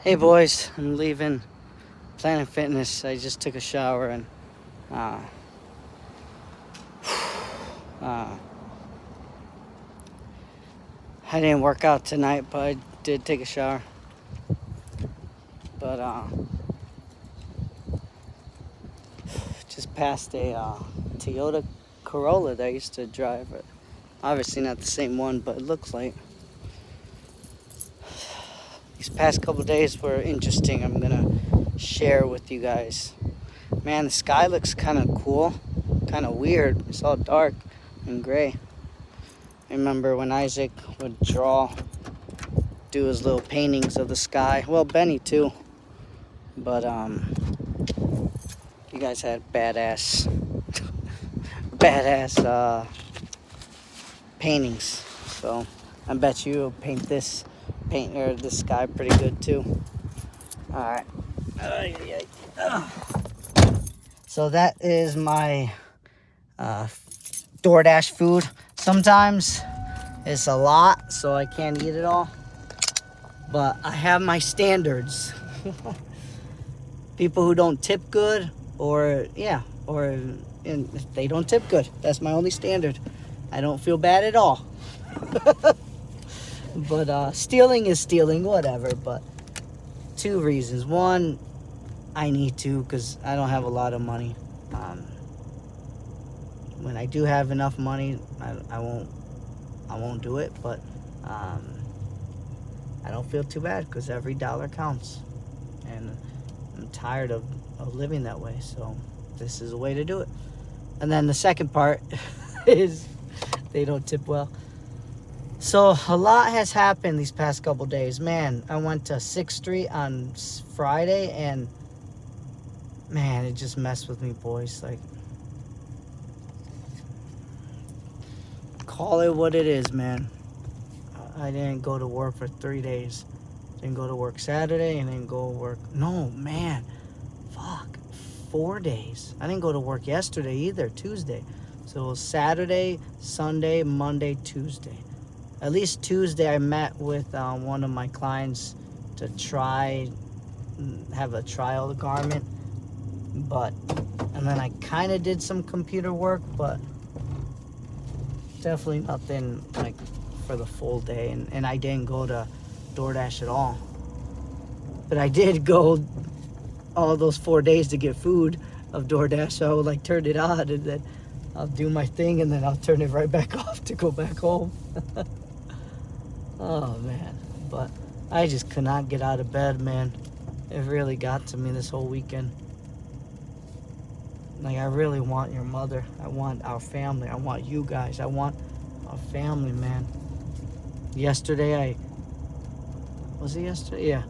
Hey boys, I'm leaving Planet Fitness. I just took a shower and uh, uh, I didn't work out tonight, but I did take a shower. But just passed a Toyota Corolla that I used to drive. Obviously not the same one, but it looks like. These past couple days were interesting. I'm gonna share with you guys. Man, the sky looks kind of cool, kind of weird. It's all dark and gray. I remember when Isaac would do his little paintings of the sky. Well, Benny too. But you guys had badass paintings. So I bet you paint this sky pretty good too. All right. So that is my DoorDash food. Sometimes it's a lot, so I can't eat it all. But I have my standards. People who don't tip good, or if they don't tip good. That's my only standard. I don't feel bad at all. But stealing is stealing, whatever. But two reasons. One, I need to because I don't have a lot of money. When I do have enough money, I won't do it. But I don't feel too bad because every dollar counts, and I'm tired of living that way. So this is a way to do it. And then the second part is they don't tip well. So a lot has happened these past couple days. Man, I went to 6th Street on Friday, and man, it just messed with me, boys. Like, call it what it is, man. I didn't go to work for 3 days. Didn't go to work Saturday and didn't go to work. No, man. Fuck. 4 days. I didn't go to work yesterday either, Tuesday. So it was Saturday, Sunday, Monday, Tuesday. At least Tuesday I met with one of my clients to have a trial garment. And then I kind of did some computer work, but definitely nothing like for the full day. And I didn't go to DoorDash at all. But I did go all those 4 days to get food of DoorDash. So I would like turn it on and then I'll do my thing and then I'll turn it right back off to go back home. Oh man. But I just could not get out of bed, man. It really got to me this whole weekend. Like, I really want your mother. I want our family. I want you guys. I want our family, man. Yesterday, was it yesterday? Yeah.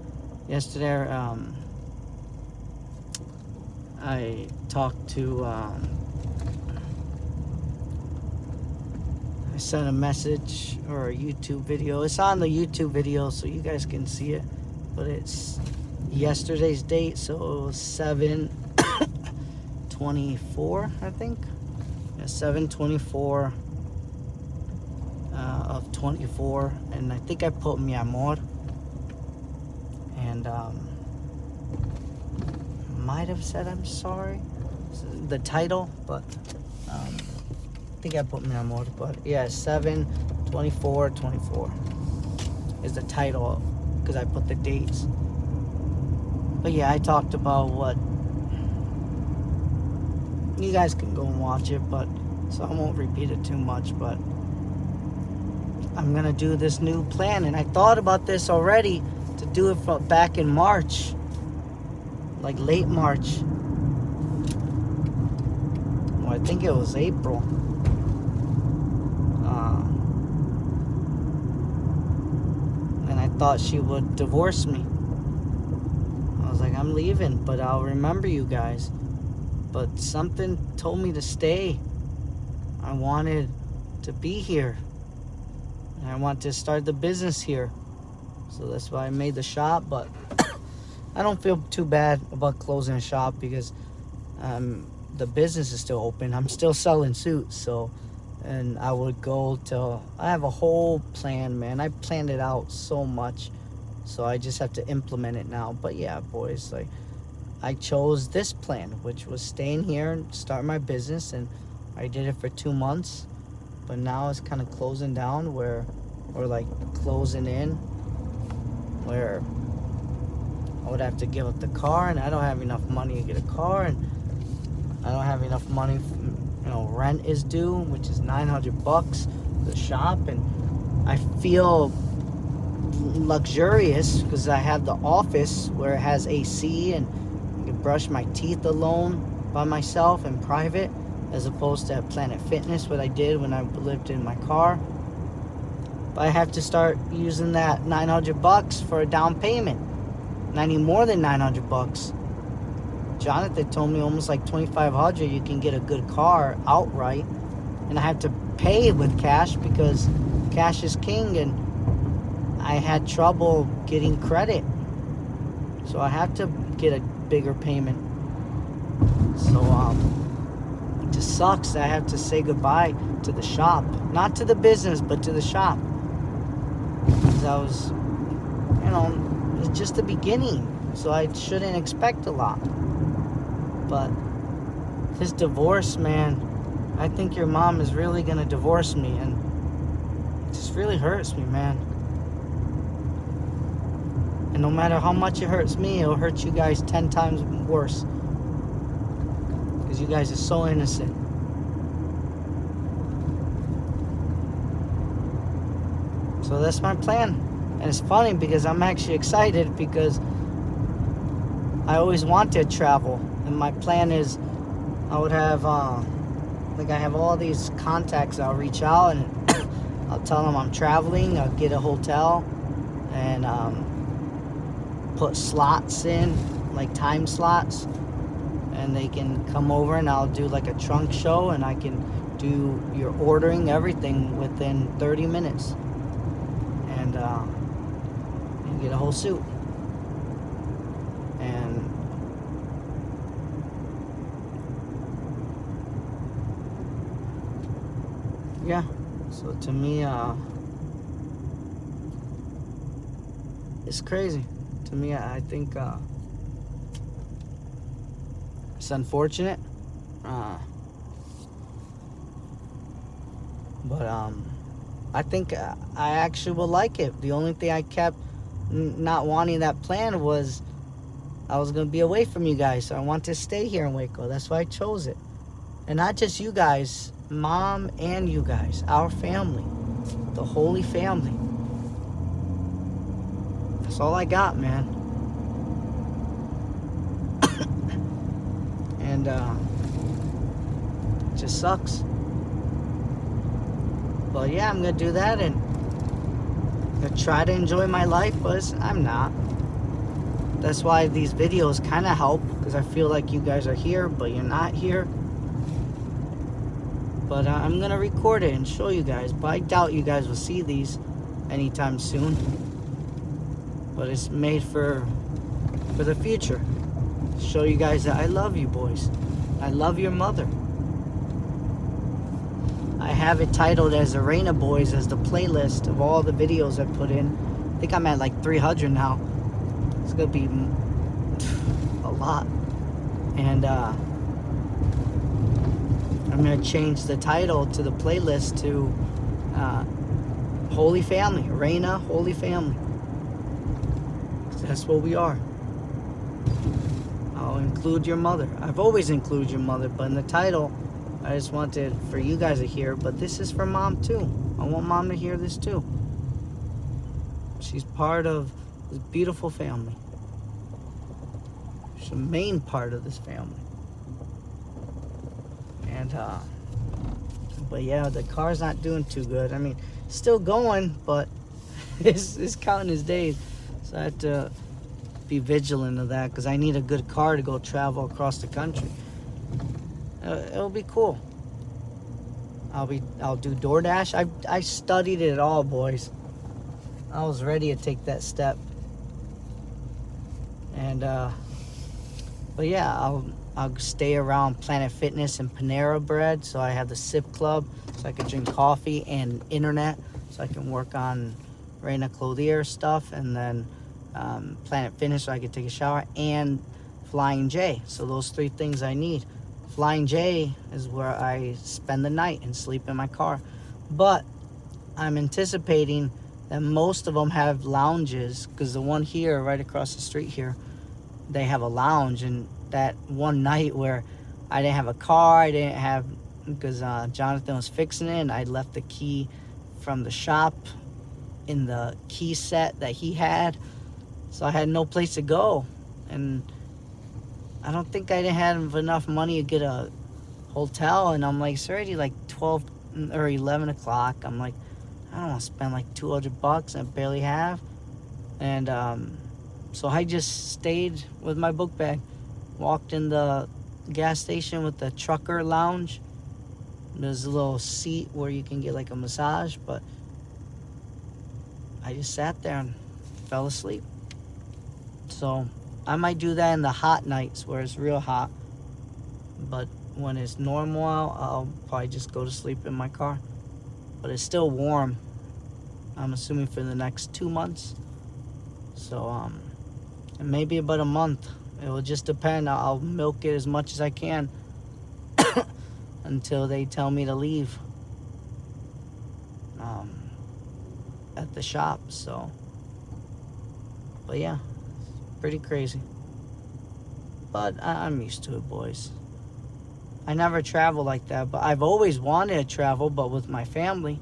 Yesterday, I talked to, I sent a message or a YouTube video. It's on the YouTube video, so you guys can see it. But it's yesterday's date, so it was 7/24, I think. Yeah, 7/24 of 24, and I think I put mi amor, and might have said I'm sorry, the title, but I think I put mi amor, but yeah, 7/24/24 is the title because I put the dates. But yeah, I talked about what. You guys can go and watch it, but so I won't repeat it too much. But I'm gonna do this new plan, and I thought about this already to do it back in March, like late March. Well, I think it was April. And I thought she would divorce me. I was like, I'm leaving, but I'll remember you guys. But something told me to stay. I wanted to be here. And I want to start the business here. So that's why I made the shop. But I don't feel too bad about closing a shop because the business is still open. I'm still selling suits. And I would go till I have a whole plan, man. I planned it out so much. So I just have to implement it now. But yeah, boys, like, I chose this plan, which was staying here and start my business, and I did it for 2 months. But now it's kind of closing down, where or like closing in, where I would have to give up the car, and I don't have enough money to get a car, and I don't have enough money. Rent is due, which is $900 for the shop, and I feel luxurious because I have the office where it has AC, and I can brush my teeth alone by myself in private, as opposed to at Planet Fitness, what I did when I lived in my car. But I have to start using that $900 for a down payment, and I need more than $900. Jonathan told me almost like $2,500 you can get a good car outright, and I have to pay with cash because cash is king, and I had trouble getting credit, so I have to get a bigger payment. So it just sucks that I have to say goodbye to the shop, not to the business, but to the shop, because I was, it's just the beginning, so I shouldn't expect a lot. But this divorce, man, I think your mom is really gonna divorce me, and it just really hurts me, man. And no matter how much it hurts me, it'll hurt you guys 10 times worse, because you guys are so innocent. So that's my plan. And it's funny because I'm actually excited, because I always wanted to travel. And my plan is I would have, I have all these contacts. I'll reach out and I'll tell them I'm traveling. I'll get a hotel and put slots in, like time slots. And they can come over, and I'll do like a trunk show, and I can do your ordering, everything within 30 minutes. And you get a whole suit. And yeah, so to me, it's crazy. To me, I think it's unfortunate, but I think I actually will like it. The only thing I kept not wanting that plan was I was going to be away from you guys, so I want to stay here in Waco. That's why I chose it. And not just you guys, Mom and you guys, our family, the Holy Family. That's all I got, man. And it just sucks. But yeah, I'm going to do that, and I'm going to try to enjoy my life, but I'm not. That's why these videos kind of help, because I feel like you guys are here, but you're not here. But I'm going to record it and show you guys. But I doubt you guys will see these anytime soon. But it's made for the future. Show you guys that I love you boys. I love your mother. I have it titled as Arena Boys as the playlist of all the videos I put in. I think I'm at like 300 now. It's going to be a lot. And I'm going to change the title to the playlist to Holy Family. Reina Holy Family. That's what we are. I'll include your mother. I've always included your mother, but in the title, I just wanted for you guys to hear, but this is for Mom too. I want Mom to hear this too. She's part of this beautiful family. She's a main part of this family. And but yeah, the car's not doing too good. I mean, still going, but it's counting his days. So I have to be vigilant of that, because I need a good car to go travel across the country. It'll be cool. I'll do DoorDash. I studied it all, boys. I was ready to take that step. And but yeah, I'll stay around Planet Fitness and Panera Bread, so I have the Sip Club, so I can drink coffee, and internet, so I can work on Reina Clothier stuff, and then Planet Fitness so I could take a shower, and Flying J. So those 3 things I need. Flying J is where I spend the night and sleep in my car. But I'm anticipating that most of them have lounges, because the one here right across the street here, they have a lounge. And that one night where I didn't have a car, I didn't have, because Jonathan was fixing it, and I left the key from the shop in the key set that he had, so I had no place to go. And I don't think I didn't have enough money to get a hotel. And I'm like, it's already like 12 or 11 o'clock. I'm like, I don't want to spend like $200 I barely have. And so I just stayed with my book bag, walked in the gas station with the trucker lounge. There's a little seat where you can get like a massage, but I just sat there and fell asleep. So I might do that in the hot nights where it's real hot, but when it's normal out, I'll probably just go to sleep in my car. But it's still warm, I'm assuming, for the next 2 months. So and maybe about a month. It will just depend. I'll milk it as much as I can until they tell me to leave at the shop. So, but yeah, pretty crazy. But I'm used to it, boys. I never travel like that, but I've always wanted to travel, but with my family.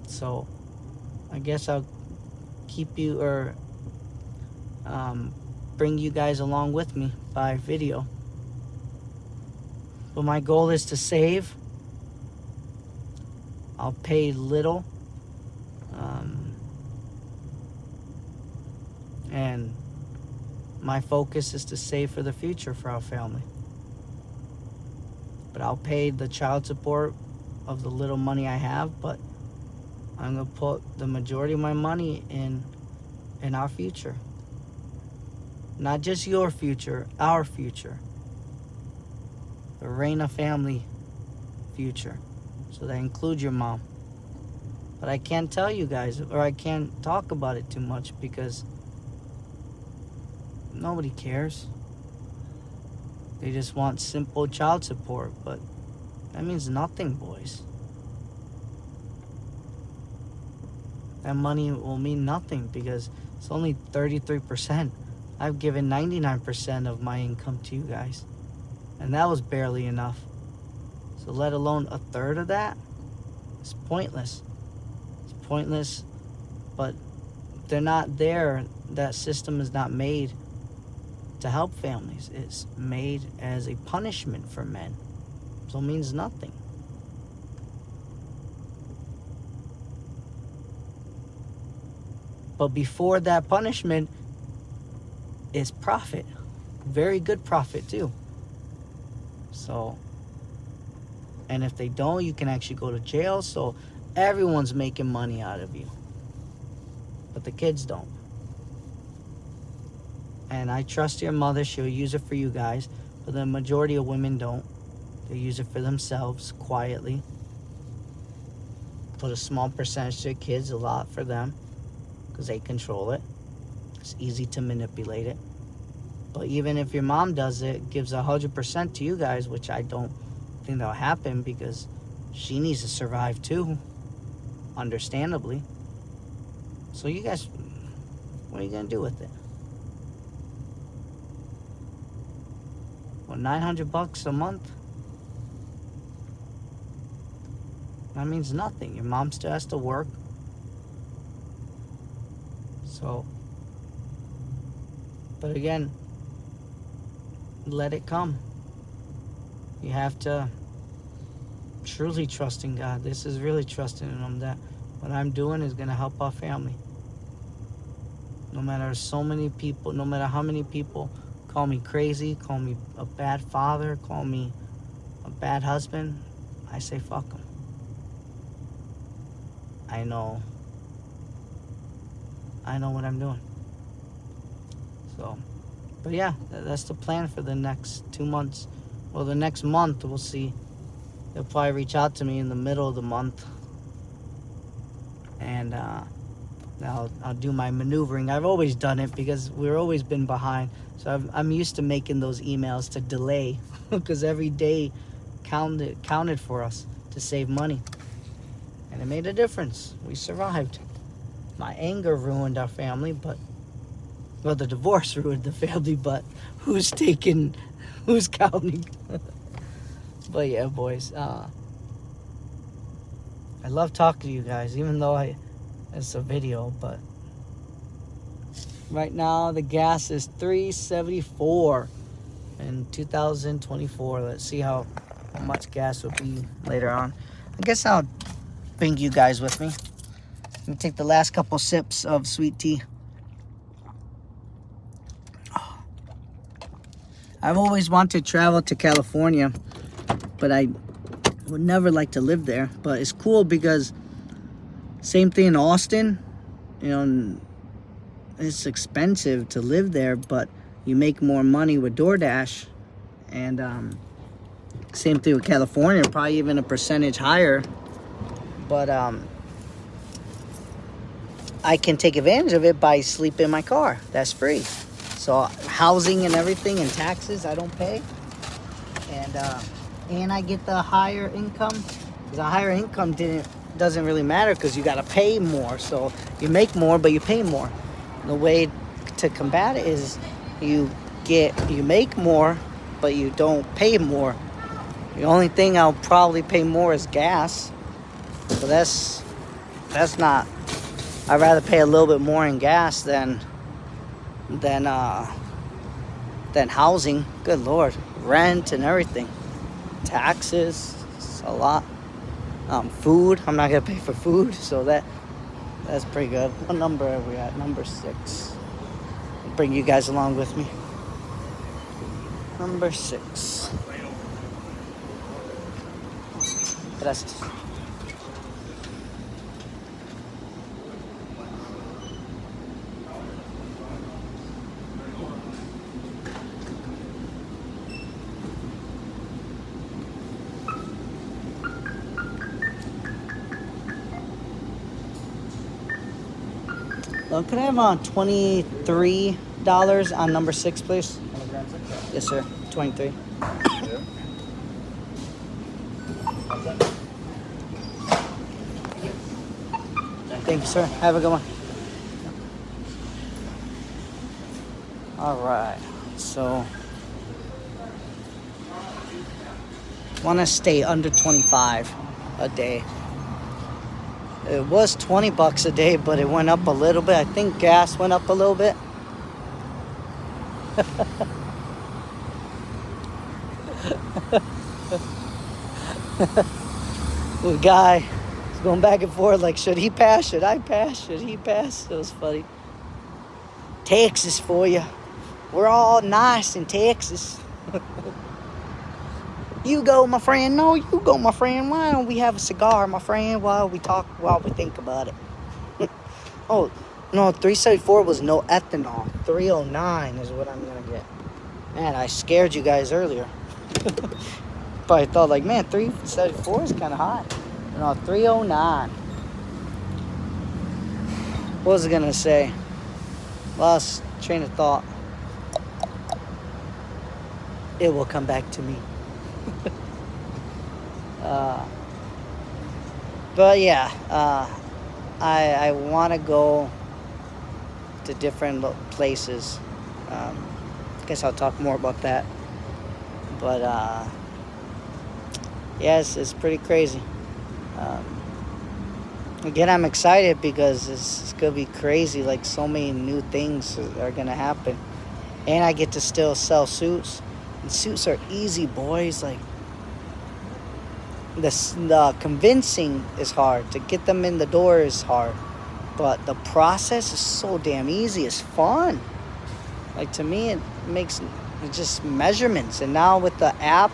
So I guess I'll keep you, or bring you guys along with me by video. But my goal is to save. I'll pay little. And my focus is to save for the future for our family. But I'll pay the child support of the little money I have, but I'm going to put the majority of my money in our future. Not just your future, our future. The Reyna family future. So that includes your mom. But I can't tell you guys, or I can't talk about it too much, because nobody cares. They just want simple child support, but that means nothing, boys. That money will mean nothing because it's only 33%. I've given 99% of my income to you guys, and that was barely enough. So let alone a third of that? It's pointless. It's pointless, but they're not there. That system is not made to help families. It's made as a punishment for men. So it means nothing. But before that punishment is profit. Very good profit too. So, and if they don't, you can actually go to jail. So everyone's making money out of you. But the kids don't. And I trust your mother. She'll use it for you guys. But the majority of women don't. They use it for themselves quietly. Put a small percentage to their kids, a lot for them, because they control it. It's easy to manipulate it. But even if your mom does it, gives 100% to you guys, which I don't think that'll happen, because she needs to survive too, understandably. So you guys, what are you gonna do with it? Well, $900 a month? That means nothing. Your mom still has to work. So, but again, let it come. You have to truly trust in God. This is really trusting in Him, that what I'm doing is going to help our family. No matter so many people, no matter how many people call me crazy, call me a bad father, call me a bad husband, I say fuck them. I know what I'm doing. So, but yeah, that's the plan for the next 2 months. Well, the next month, we'll see. They'll probably reach out to me in the middle of the month. And I'll do my maneuvering. I've always done it because we've always been behind. So I'm used to making those emails to delay because every day counted for us to save money. And it made a difference. We survived. My anger ruined our family, but... Well, the divorce ruined the family, but who's counting? But yeah, boys. I love talking to you guys, even though it's a video, but... Right now, the gas is $3.74 in 2024. Let's see how much gas will be later on. I guess I'll bring you guys with me. Let me take the last couple sips of sweet tea. I've always wanted to travel to California, but I would never like to live there. But it's cool because same thing in Austin, you know, it's expensive to live there, but you make more money with DoorDash. And same thing with California, probably even a percentage higher. But I can take advantage of it by sleeping in my car. That's free. So housing and everything and taxes I don't pay. And I get the higher income. Because the higher income doesn't really matter because you got to pay more. So you make more, but you pay more. The way to combat it is you make more, but you don't pay more. The only thing I'll probably pay more is gas. So that's not... I'd rather pay a little bit more in gas than housing. Good Lord. Rent and everything. Taxes. It's a lot. Food. I'm not going to pay for food. So that's pretty good. What number are we at? Number 6. I'll bring you guys along with me. Number 6. Gracias. Could I have $23 on number 6, please? Yes, sir. 23. Thank you, sir. Have a good one. All right. So, want to stay under 25 a day. It was $20 a day, but it went up a little bit. I think gas went up a little bit. The guy was going back and forth like, should he pass? Should I pass? Should he pass? It was funny. Texas for you. We're all nice in Texas. You go, my friend. No, you go, my friend. Why don't we have a cigar, my friend, while we think about it? Oh, no, 374 was no ethanol. 309 is what I'm going to get. Man, I scared you guys earlier. Probably thought like, man, 374 is kind of high. No, 309. What was I going to say? Lost train of thought. It will come back to me. But yeah, I want to go to different places. I guess I'll talk more about that. But yes, it's pretty crazy. Again, I'm excited because it's gonna be crazy. Like, so many new things are gonna happen, and I get to still sell suits. And suits are easy, boys. Like, the convincing is hard. To get them in the door is hard. But the process is so damn easy. It's fun. Like, to me, it's just measurements. And now with the app,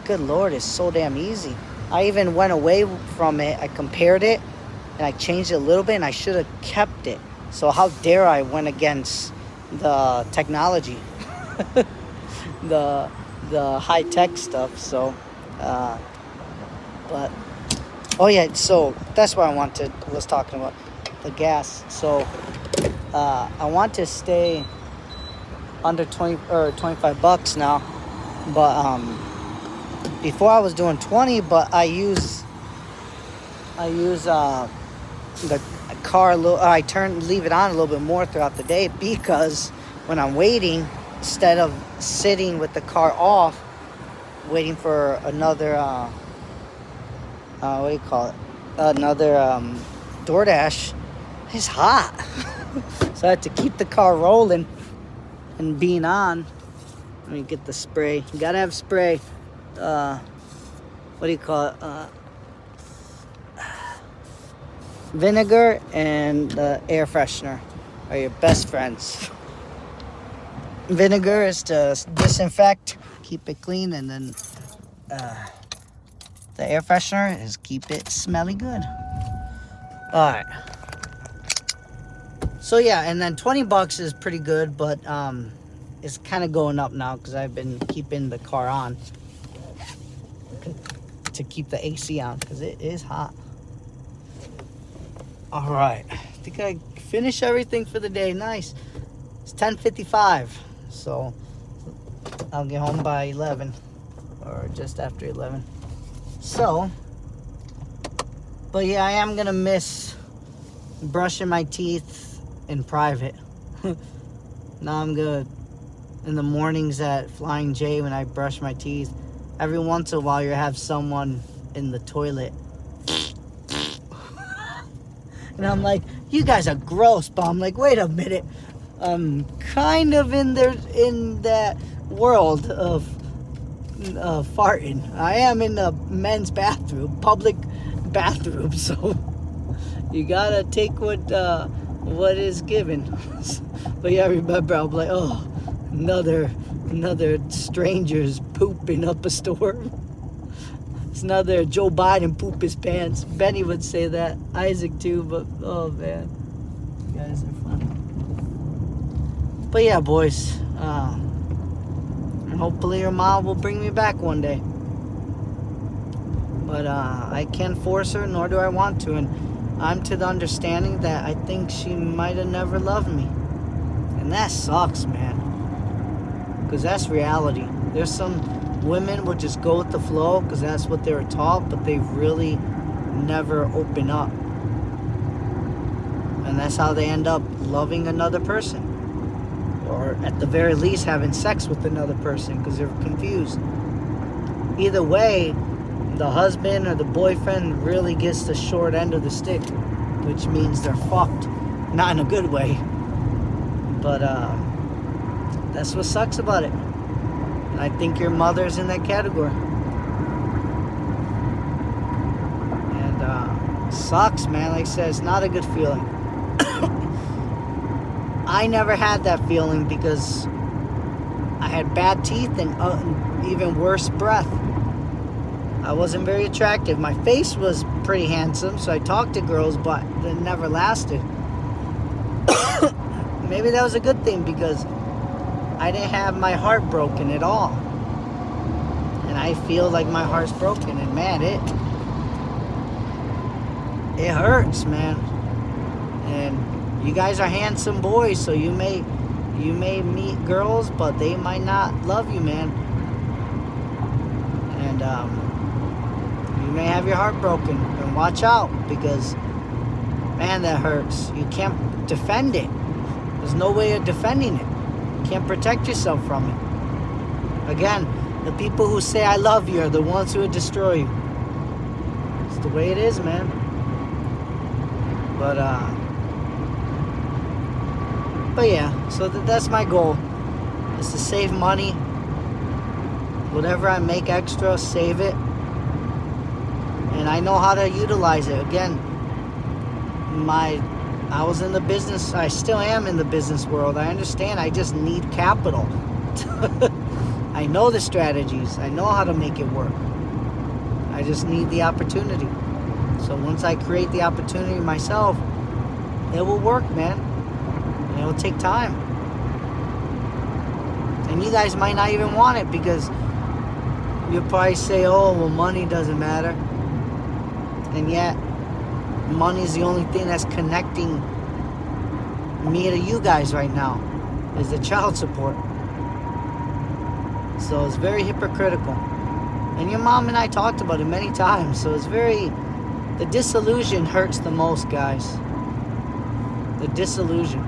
good Lord, it's so damn easy. I even went away from it. I compared it, and I changed it a little bit, and I should have kept it. So how dare I went against the technology. the high-tech stuff. So but oh yeah, so that's what I was talking about. the gas. So I want to stay under 20 or $25 now, but before I was doing 20, but I use the car a little. I leave it on a little bit more throughout the day, because when I'm waiting, instead of sitting with the car off waiting for another what do you call it, another DoorDash, it's hot. So I had to keep the car rolling and being on. Let me get the spray. You gotta have spray. What do you call it? Vinegar and air freshener are your best friends. Vinegar is to disinfect, keep it clean, and then the air freshener is keep it smelly good. All right. So yeah, and then $20 is pretty good, but it's kind of going up now because I've been keeping the car on to keep the AC on because it is hot. All right, I think I finished everything for the day. Nice. It's 10:55, so I'll get home by 11 or just after 11. So, but yeah, I am gonna miss brushing my teeth in private. Now I'm good in the mornings at Flying J when I brush my teeth. Every once in a while you have someone in the toilet. And I'm like, you guys are gross, but I'm like, wait a minute. I'm kind of in that world of farting. I am in the men's bathroom, public bathroom, so you gotta take what is given. But yeah, I remember I'm like, oh, another stranger's pooping up a storm. It's another Joe Biden poop his pants. Benny would say that. Isaac too, but oh man, you guys are funny. But yeah, boys, hopefully your mom will bring me back one day. But I can't force her, nor do I want to. And I'm to the understanding that I think she might have never loved me. And that sucks, man. Because that's reality. There's some women will just go with the flow because that's what they were taught, but they really never open up. And that's how they end up loving another person. Or at the very least having sex with another person because they're confused. Either way, the husband or the boyfriend really gets the short end of the stick, which means they're fucked. Not in a good way. But that's what sucks about it. And I think your mother's in that category. And sucks, man. Like I said, it's not a good feeling. I never had that feeling because I had bad teeth and even worse breath. I wasn't very attractive. My face was pretty handsome, so I talked to girls, but it never lasted. Maybe that was a good thing because I didn't have my heart broken at all. And I feel like my heart's broken, and man, it hurts, man. And you guys are handsome boys, so you may meet girls, but they might not love you, man. And you may have your heart broken, and watch out because, man, that hurts. You can't defend it. There's no way of defending it. You can't protect yourself from it. Again, the people who say I love you are the ones who would destroy you. It's the way it is, man. But yeah, so that's my goal, is to save money. Whatever I make extra, save it. And I know how to utilize it. Again, I was in the business, I still am in the business world. I understand, I just need capital. I know the strategies. I know how to make it work. I just need the opportunity. So once I create the opportunity myself, it will work, man. And it will take time. And you guys might not even want it because you'll probably say, oh, well, money doesn't matter. And yet, money's the only thing that's connecting me to you guys right now, is the child support. So it's very hypocritical. And your mom and I talked about it many times. So it's the disillusion hurts the most, guys. The disillusion.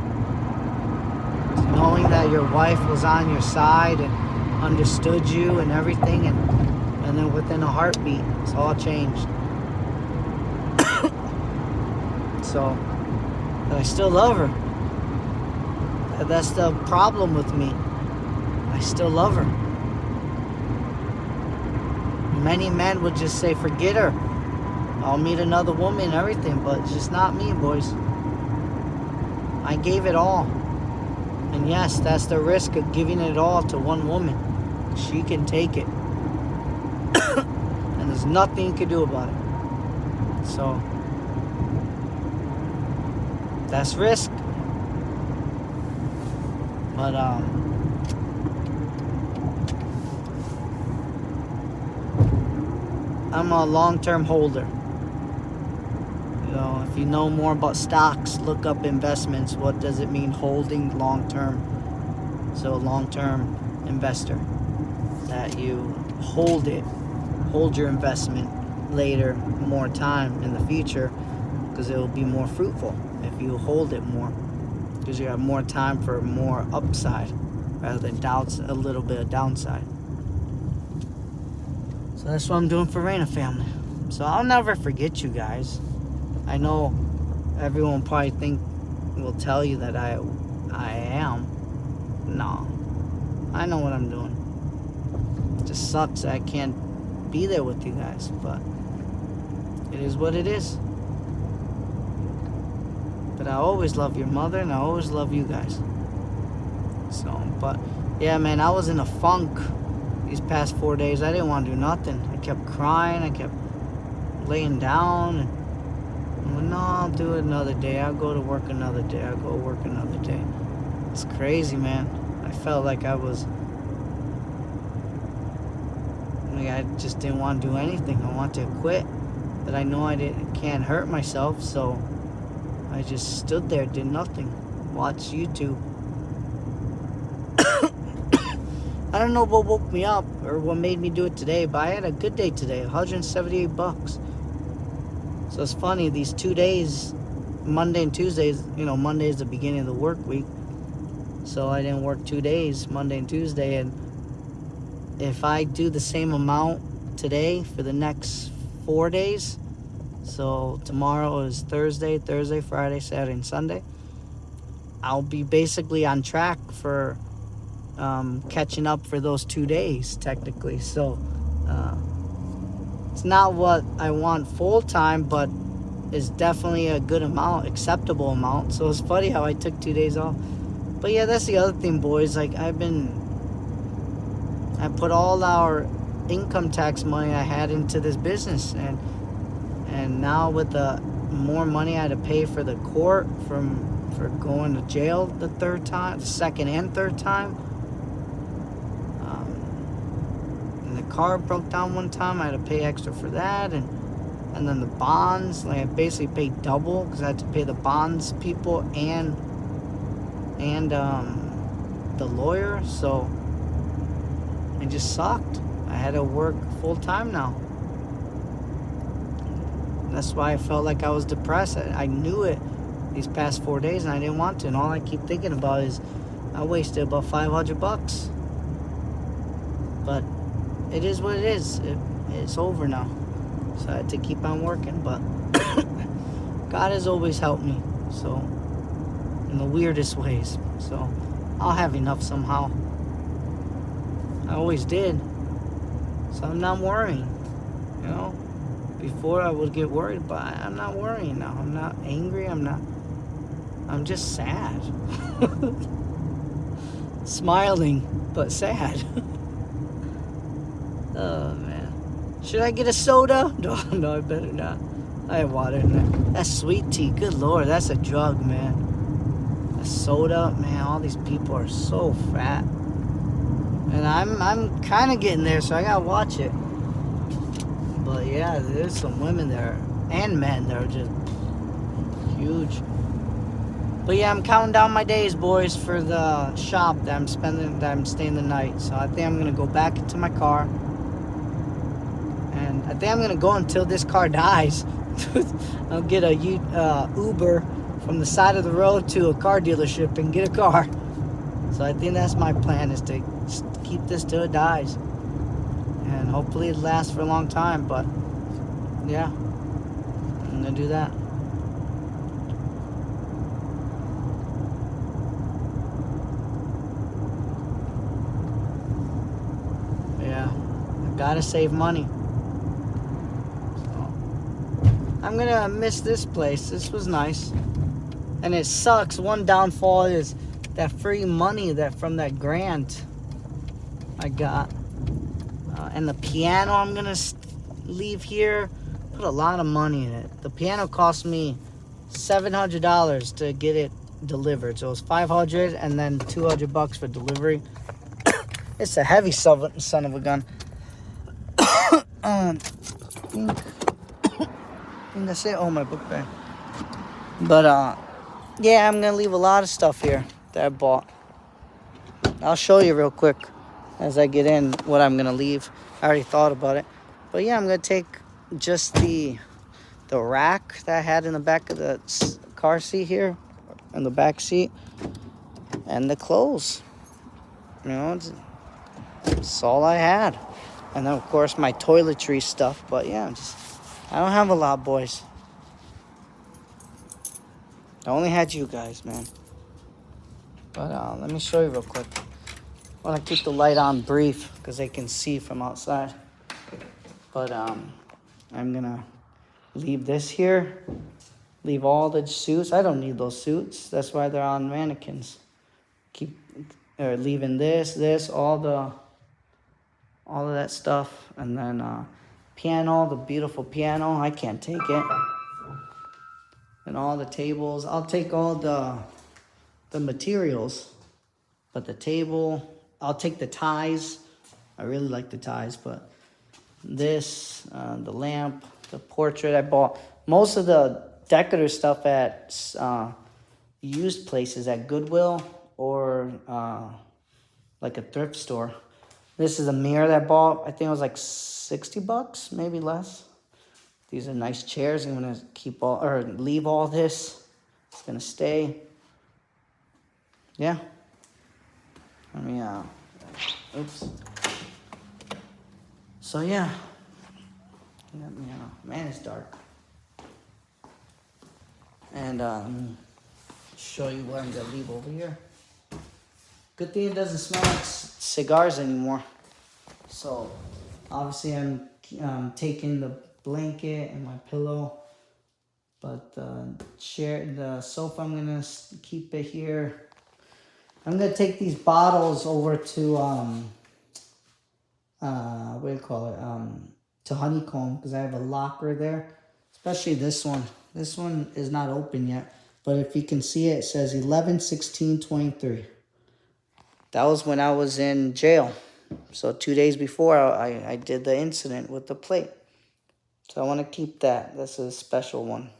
Knowing that your wife was on your side and understood you and everything, and then within a heartbeat, it's all changed. So, but I still love her. That's the problem with me. I still love her. Many men would just say, forget her. I'll meet another woman and everything, but it's just not me, boys. I gave it all. And yes, that's the risk of giving it all to one woman. She can take it. And there's nothing you can do about it. So, that's risk. But, I'm a long-term holder. You know, if you know more about stocks, look up investments. What does it mean holding long-term? So long-term investor. That you hold your investment later, more time in the future, because it will be more fruitful if you hold it more. Because you have more time for more upside rather than a little bit of downside. So that's what I'm doing for Raina family. So I'll never forget you guys. I know everyone probably will tell you that I am. No. I know what I'm doing. It just sucks that I can't be there with you guys, but it is what it is. But I always love your mother, and I always love you guys. So, but yeah, man, I was in a funk these past 4 days. I didn't want to do nothing. I kept crying. I kept laying down. And I'm like, no, I'll do it another day. I'll go to work another day. I'll go work another day. It's crazy, man. I felt like I just didn't want to do anything. I wanted to quit. But I know can't hurt myself, so I just stood there, did nothing. Watched YouTube. I don't know what woke me up or what made me do it today, but I had a good day today, $178. So it's funny, these 2 days, Monday and Tuesdays, Monday is the beginning of the work week. So I didn't work 2 days, Monday and Tuesday, and if I do the same amount today for the next 4 days, so tomorrow is Thursday, Friday, Saturday, and Sunday, I'll be basically on track for catching up for those 2 days, technically. So it's not what I want full time, but it's definitely a good amount, acceptable amount. So it's funny how I took 2 days off. But yeah, that's the other thing, boys. Like, I put all our income tax money I had into this business, and now with the more money I had to pay for the court for going to jail the second and third time. And the car broke down one time. I had to pay extra for that, and then the bonds. Like, I basically paid double because I had to pay the bonds people and the lawyer. So it just sucked. I had to work full time now. That's why I felt like I was depressed. I knew it these past 4 days, and I didn't want to. And all I keep thinking about is I wasted about $500. But it is what it is. It's over now. So I had to keep on working. But God has always helped me. So, in the weirdest ways. So I'll have enough somehow. I always did. So I'm not worrying. Before I would get worried, but I'm not worrying now. I'm not angry. I'm just sad. Smiling, but sad. Oh, man. Should I get a soda? No, I better not. I have water in there. That's sweet tea. Good Lord, that's a drug, man. A soda, man, all these people are so fat. And I'm kind of getting there, so I gotta watch it. But yeah, there's some women there and men that are just Huge. But yeah, I'm counting down my days, boys, for the shop that I'm staying the night. So I think I'm gonna go back into my car, and I think I'm gonna go until this car dies. I'll get a Uber from the side of the road to a car dealership and get a car. So I think that's my plan, is to keep this till it dies, and hopefully it lasts for a long time. But yeah, I'm gonna do that. Yeah, I gotta save money. So I'm gonna miss this place. This was nice. And it sucks. One downfall is that free money that from that grant I got. And the piano I'm gonna leave here. Put a lot of money in it. The piano cost me $700 to get it delivered. So it was $500 and then $200 for delivery. It's a heavy son of a gun. I think that's it. Oh, my book bag. But yeah, I'm gonna leave a lot of stuff here that I bought. I'll show you real quick as I get in what I'm gonna leave. I already thought about it. But yeah, I'm gonna take just the rack that I had in the back of the car seat here, in the back seat, and the clothes. You know, it's all I had. And then, of course, my toiletry stuff. But yeah, I don't have a lot, boys. I only had you guys, man. But let me show you real quick. I want to keep the light on brief because they can see from outside. But I'm gonna leave this here. Leave all the suits. I don't need those suits. That's why they're on mannequins. Leaving this, all of that stuff, and then piano, the beautiful piano. I can't take it. And all the tables. I'll take all the materials, but the table. I'll take the ties. I really like the ties, but this, the lamp, the portrait I bought. Most of the decorative stuff at used places at Goodwill or like a thrift store. This is a mirror that I bought. I think it was like $60, maybe less. These are nice chairs. I'm gonna leave all this. It's gonna stay. Yeah. Let me oops. So yeah. Man, it's dark. And let me show you what I'm gonna leave over here. Good thing it doesn't smell like cigars anymore. So obviously I'm taking the blanket and my pillow, but the sofa, I'm gonna keep it here. I'm gonna take these bottles over to what do you call it, to Honeycomb, because I have a locker there, especially this one. This one is not open yet, but if you can see it, it says 11/16/23. That was when I was in jail. So 2 days before I did the incident with the plate. So I want to keep that. That's a special one.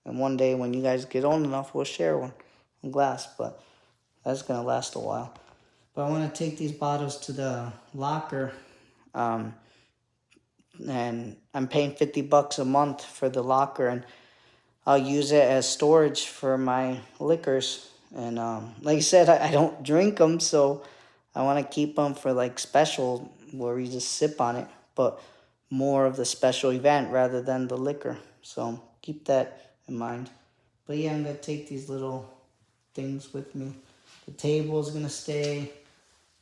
And one day when you guys get old enough, we'll share one in glass. But that's going to last a while. But I want to take these bottles to the locker. And I'm paying $50 a month for the locker. And I'll use it as storage for my liquors. And like I said, I don't drink them, so I want to keep them for like special where we just sip on it, but more of the special event rather than the liquor. So keep that in mind. But yeah, I'm going to take these little things with me. The table is going to stay.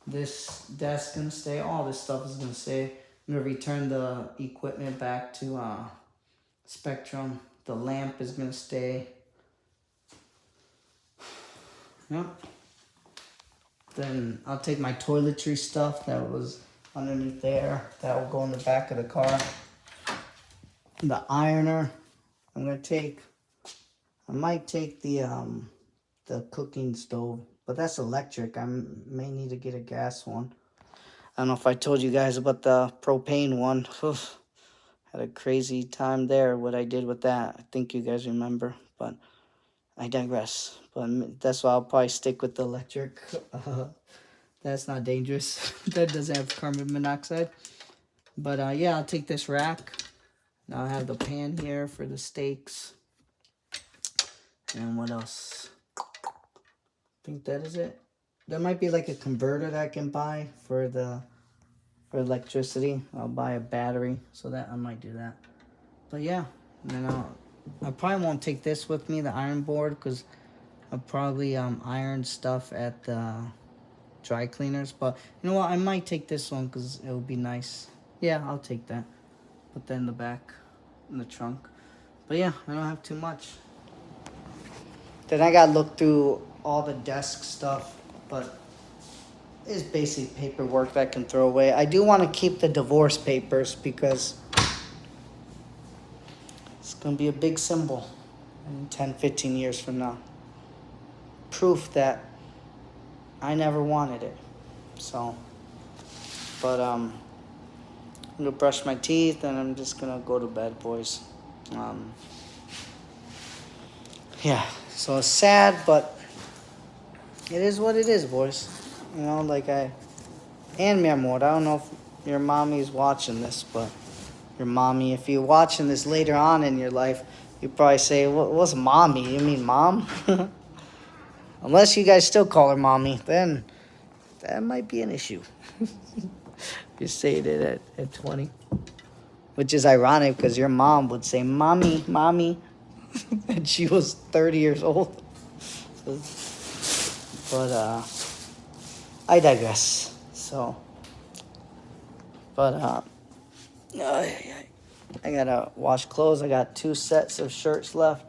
This desk is going to stay. All this stuff is going to stay. I'm going to return the equipment back to Spectrum. The lamp is going to stay. Yep. Then I'll take my toiletry stuff that was underneath there. That will go in the back of the car. The ironer. I might take the cooking stove, but that's electric. I may need to get a gas one. I don't know if I told you guys about the propane one. Had a crazy time there, what I did with that. I think you guys remember, but I digress. But that's why I'll probably stick with the electric. That's not dangerous. That doesn't have carbon monoxide. But yeah, I'll take this rack. Now I have the pan here for the steaks. And what else? I think that is it. There might be like a converter that I can buy for electricity. I'll buy a battery, so that I might do that. But yeah, and then I probably won't take this with me, the iron board, because I'll probably iron stuff at the dry cleaners. But you know what? I might take this one because it would be nice. Yeah, I'll take that. Put that in the back, in the trunk. But yeah, I don't have too much. Then I gotta look through all the desk stuff, but it's basic paperwork that I can throw away. I do want to keep the divorce papers because it's gonna be a big symbol in 10, 15 years from now. Proof that I never wanted it. So, but I'm gonna brush my teeth and I'm just gonna go to bed, boys. Yeah, so it's sad, but it is what it is, boys. You know, and mi amor, I don't know if your mommy's watching this, but your mommy, if you're watching this later on in your life, you probably say, what's mommy? You mean mom? Unless you guys still call her mommy, then that might be an issue. You say it at 20. Which is ironic because your mom would say, mommy, mommy. And she was 30 years old. But I digress. So, but I gotta wash clothes. I got 2 sets of shirts left.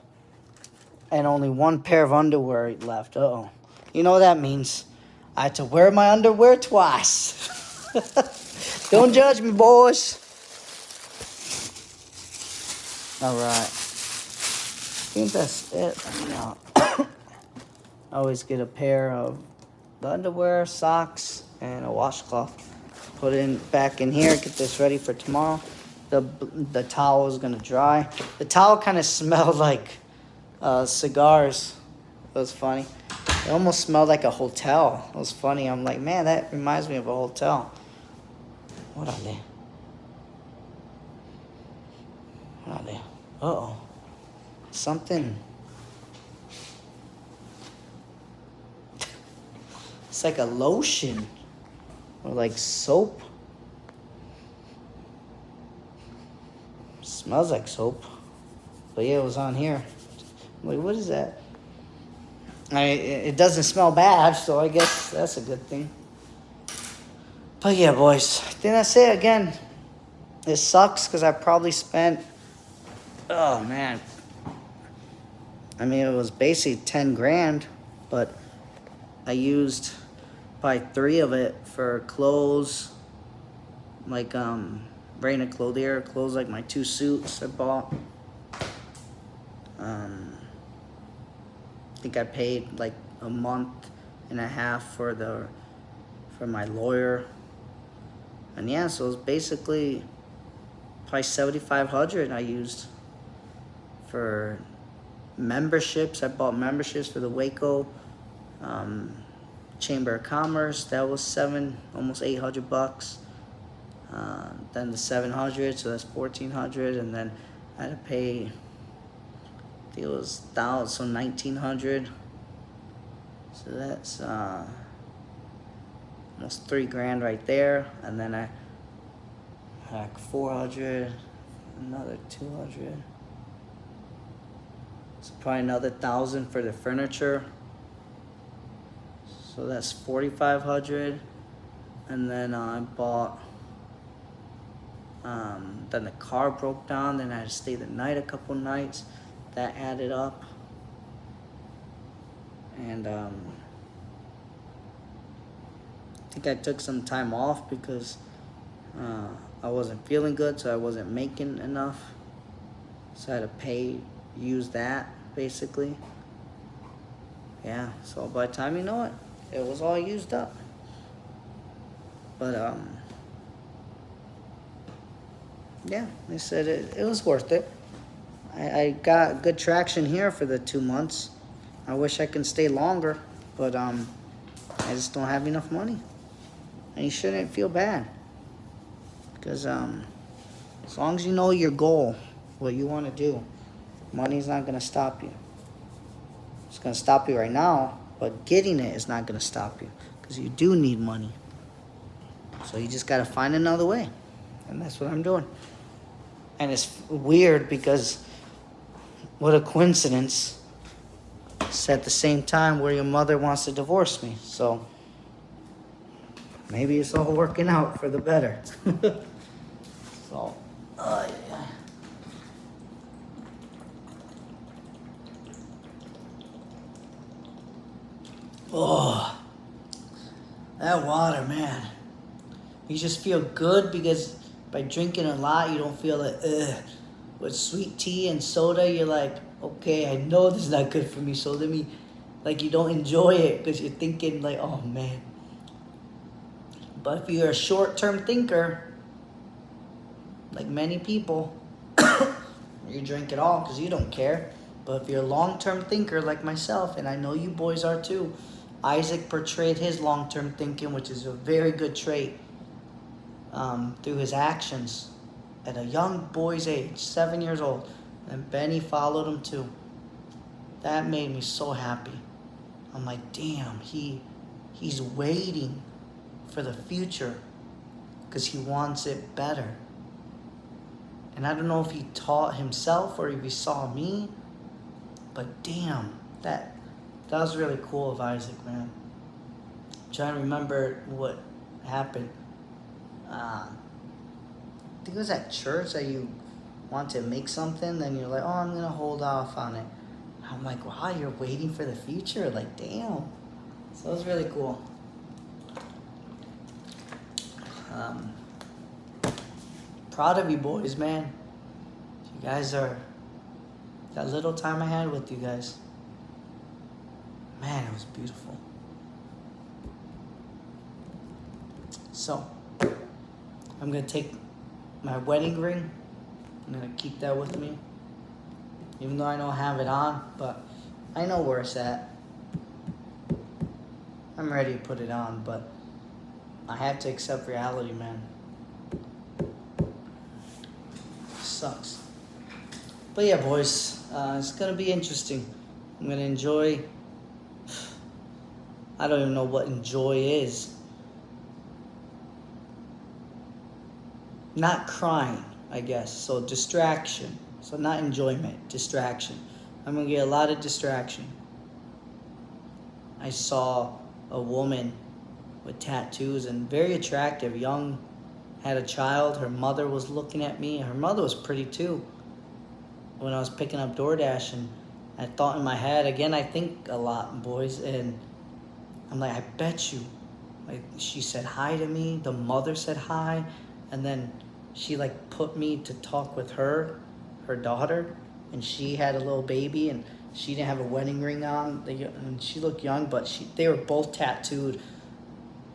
And only 1 pair of underwear left. Uh-oh. You know what that means? I have to wear my underwear twice. Don't judge me, boys. All right. I think that's it. Now, I always get a pair of the underwear, socks, and a washcloth. Put it back in here. Get this ready for tomorrow. The towel is gonna dry. The towel kind of smelled like cigars. It was funny. It almost smelled like a hotel. It was funny. I'm like, man, that reminds me of a hotel. What are they? What are they? Uh-oh. Something. It's like a lotion. Or like soap. Smells like soap. But yeah, it was on here. I'm like, what is that? It doesn't smell bad, so I guess that's a good thing. But yeah, boys. I think that's it. Again, it sucks because I probably spent... Oh, man. I mean, it was basically 10 grand, but I used probably 3 of it for clothes, like Reina Clothier clothes, like my 2 suits I bought. I think I paid like a month and a half for my lawyer, and yeah, so it was basically probably $7,500 I used for memberships. I bought memberships for the Waco Chamber of Commerce. That was almost $800. Then the 700, so that's 1,400, and then I had to pay. I think it was 1,000, so 1,900. So that's almost 3 grand right there, and then I had 400, another 200. So probably another 1,000 for the furniture. So that's 4,500, and then I bought. Then the car broke down. Then I had to stay the night a couple nights. That added up, and I think I took some time off because I wasn't feeling good, so I wasn't making enough. So I had to use that basically. Yeah. So by the time you know it, it was all used up. But yeah, I said it was worth it. I got good traction here for the 2 months. I wish I could stay longer, but I just don't have enough money. And you shouldn't feel bad, because as long as you know your goal, what you want to do, money's not going to stop you. It's going to stop you right now, but getting it is not going to stop you, because you do need money. So you just got to find another way, and that's what I'm doing. And it's weird because what a coincidence, it's at the same time where your mother wants to divorce me. So maybe it's all working out for the better. So, yeah. Oh, that water, man. You just feel good because by drinking a lot, you don't feel like, ugh. With sweet tea and soda, you're like, okay, I know this is not good for me, so let me, like, you don't enjoy it because you're thinking like, oh man. But if you're a short-term thinker, like many people, you drink it all because you don't care. But if you're a long-term thinker like myself, and I know you boys are too, Isaac portrayed his long-term thinking, which is a very good trait, through his actions at a young boy's age, 7 years old. And Benny followed him too. That made me so happy. I'm like, damn, he's waiting for the future because he wants it better. And I don't know if he taught himself or if he saw me, but damn, that was really cool of Isaac, man. I'm trying to remember what happened. I think it was at church that you want to make something, then you're like, oh, I'm going to hold off on it. I'm like, wow, you're waiting for the future. Like, damn. So it was really cool. Proud of you boys, man. You guys are, that little time I had with you guys, man, it was beautiful. So, I'm going to take my wedding ring. I'm going to keep that with me. Even though I don't have it on, but I know where it's at. I'm ready to put it on, but I have to accept reality, man. Sucks. But yeah, boys, it's going to be interesting. I'm going to enjoy. I don't even know what enjoy is. Not crying, I guess. So distraction. So not enjoyment, distraction. I'm going to get a lot of distraction. I saw a woman with tattoos and very attractive, young, had a child. Her mother was looking at me. Her mother was pretty too. When I was picking up DoorDash, and I thought in my head, again, I think a lot, boys, and I'm like, I bet you. Like, she said hi to me. The mother said hi. And then she like put me to talk with her daughter, and she had a little baby, and she didn't have a wedding ring on. And she looked young, but they were both tattooed,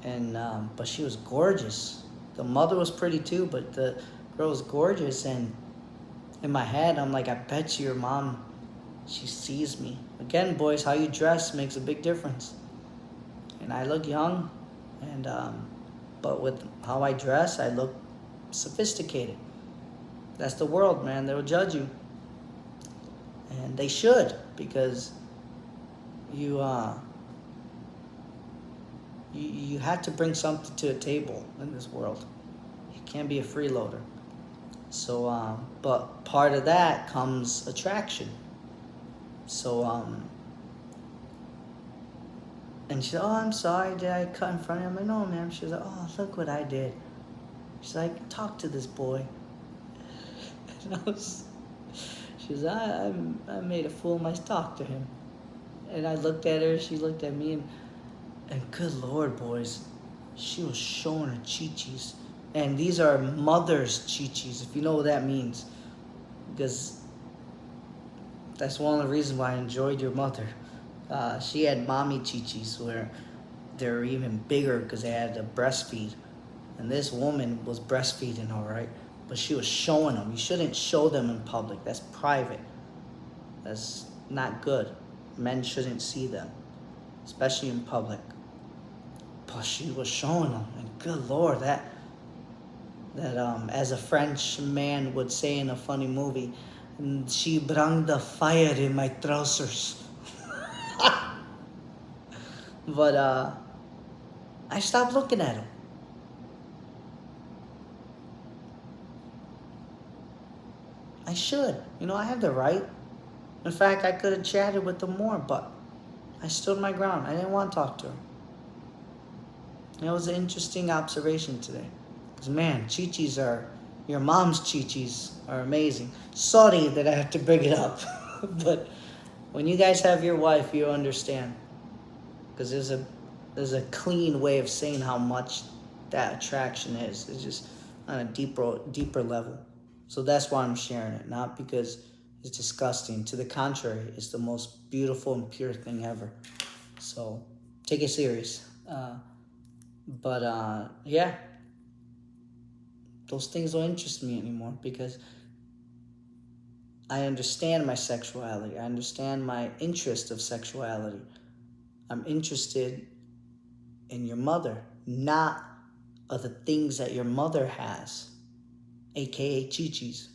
and but she was gorgeous. The mother was pretty too, but the girl was gorgeous. And in my head, I'm like, I bet you your mom, she sees me. Again, boys, how you dress makes a big difference. And I look young, and but with how I dress, I look sophisticated. That's the world, man. They'll judge you, and they should, because you have to bring something to the table in this world. You can't be a freeloader. So, but part of that comes attraction. So, and she said, oh, I'm sorry, did I cut in front of you? I'm like, no, ma'am. She was like, oh, look what I did. She's like, talk to this boy. And she was like, I made a fool of myself. Talk to him. And I looked at her, she looked at me, and good Lord, boys, she was showing her chi-chis. And these are mother's chi-chis, if you know what that means. Because that's one of the reasons why I enjoyed your mother. She had mommy chi-chis where they're even bigger because they had to breastfeed. And this woman was breastfeeding, all right? But she was showing them. You shouldn't show them in public. That's private. That's not good. Men shouldn't see them, especially in public. But she was showing them, and good Lord, that as a French man would say in a funny movie, she brought the fire in my trousers. But I stopped looking at him. I should. I have the right. In fact, I could have chatted with them more, but I stood my ground. I didn't want to talk to her. It was an interesting observation today. Because, man, chichis your mom's chichis are amazing. Sorry that I have to bring it up. But when you guys have your wife, you understand. Because there's a clean way of saying how much that attraction is. It's just on a deeper level. So that's why I'm sharing it. Not because it's disgusting. To the contrary, it's the most beautiful and pure thing ever. So take it serious. But yeah, those things don't interest me anymore because I understand my sexuality. I understand my interest of sexuality. I'm interested in your mother, not of the things that your mother has, aka chichis.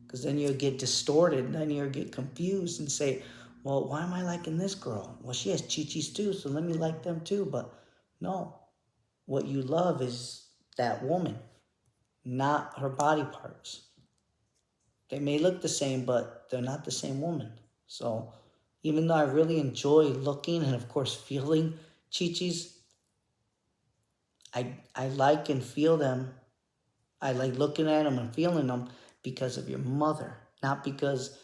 Because then you'll get distorted, then you'll get confused and say, well, why am I liking this girl? Well, she has chichis too, so let me like them too. But no, what you love is that woman, not her body parts. They may look the same, but they're not the same woman. So even though I really enjoy looking and, of course, feeling chichis, I like and feel them. I like looking at them and feeling them because of your mother, not because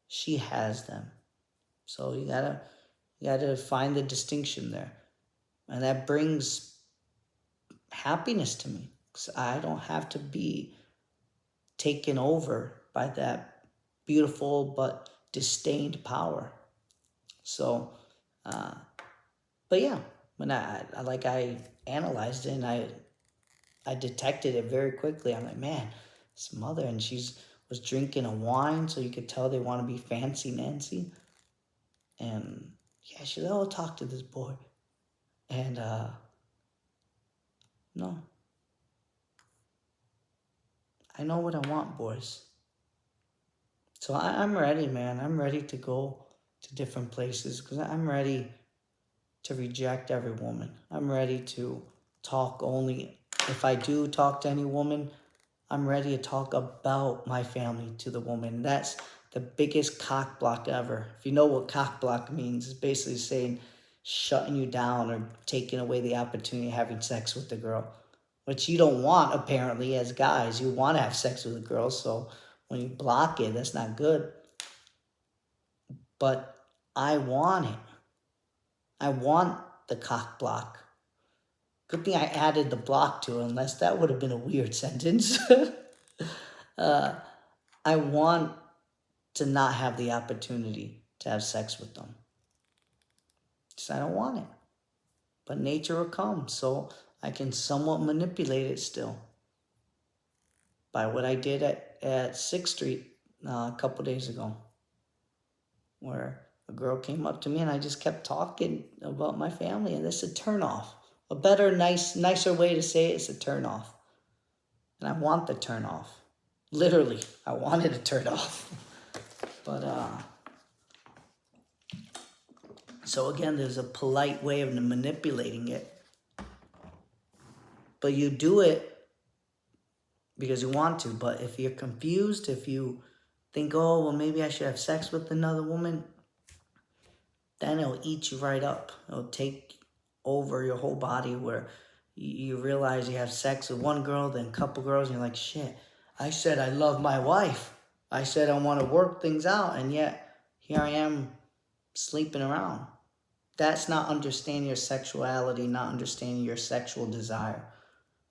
she has them. So you gotta find the distinction there. And that brings happiness to me. 'Cause I don't have to be taken over by that beautiful but disdained power. So, but yeah, when I analyzed it and I detected it very quickly. I'm like, man, this mother, and was drinking a wine, so you could tell they want to be fancy Nancy. And yeah, she's like, oh, talk to this boy. And no, I know what I want, boys. So I'm ready, man. I'm ready to go to different places because I'm ready to reject every woman. I'm ready to talk only, if I do talk to any woman, I'm ready to talk about my family to the woman. That's the biggest cock block ever. If you know what cock block means, it's basically saying shutting you down or taking away the opportunity of having sex with the girl, which you don't want, apparently, as guys. You want to have sex with a girl, so when you block it, that's not good. But I want it. I want the cock block. Good thing I added the block to it, unless that would have been a weird sentence. I want to not have the opportunity to have sex with them. Because I don't want it. But nature will come, so I can somewhat manipulate it still. By what I did at 6th Street a couple days ago. Where a girl came up to me and I just kept talking about my family, and that's a turnoff. A better, nicer way to say it is a turnoff. And I want the turnoff. Literally, I wanted a turn off. But so again, there's a polite way of manipulating it. But you do it because you want to. But if you're confused, if you think, oh, well, maybe I should have sex with another woman, then it'll eat you right up. It'll take over your whole body where you realize you have sex with one girl, then a couple girls, and you're like, shit, I said I love my wife. I said I want to work things out, and yet here I am sleeping around. That's not understanding your sexuality, not understanding your sexual desire.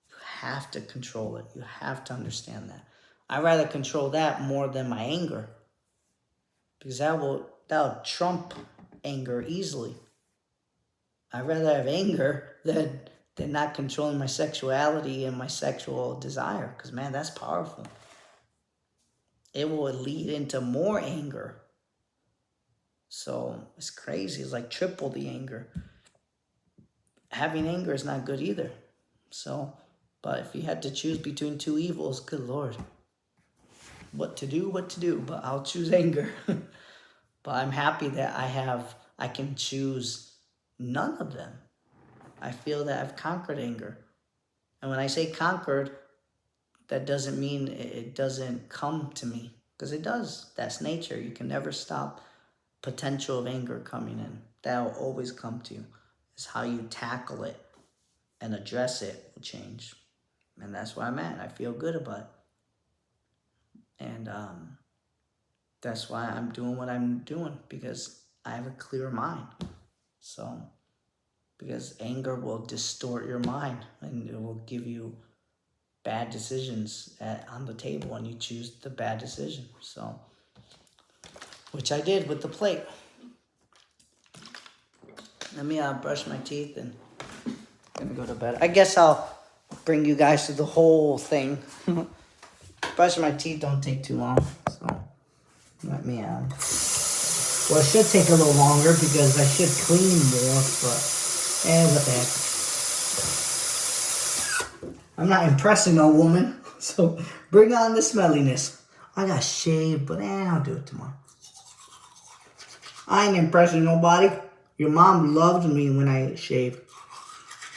You have to control it. You have to understand that. I'd rather control that more than my anger, because that'll trump anger easily. I'd rather have anger than not controlling my sexuality and my sexual desire, because, man, that's powerful. It will lead into more anger. So it's crazy. It's like triple the anger. Having anger is not good either. So, but if you had to choose between two evils, good Lord. What to do, but I'll choose anger. But I'm happy that I can choose none of them. I feel that I've conquered anger. And when I say conquered, that doesn't mean it doesn't come to me, because it does. That's nature. You can never stop potential of anger coming in. That will always come to you. It's how you tackle it and address it will change. And that's where I'm at. I feel good about it. And that's why I'm doing what I'm doing, because I have a clear mind. So, because anger will distort your mind and it will give you bad decisions on the table, and you choose the bad decision. So, which I did with the plate. Let me brush my teeth and I'm gonna go to bed. I guess I'll bring you guys to the whole thing. Brushing my teeth don't take too long, so let me well, it should take a little longer because I should clean more, but what the heck. I'm not impressing no woman, so bring on the smelliness. I got shaved, but I'll do it tomorrow. I ain't impressing nobody. Your mom loved me when I shaved.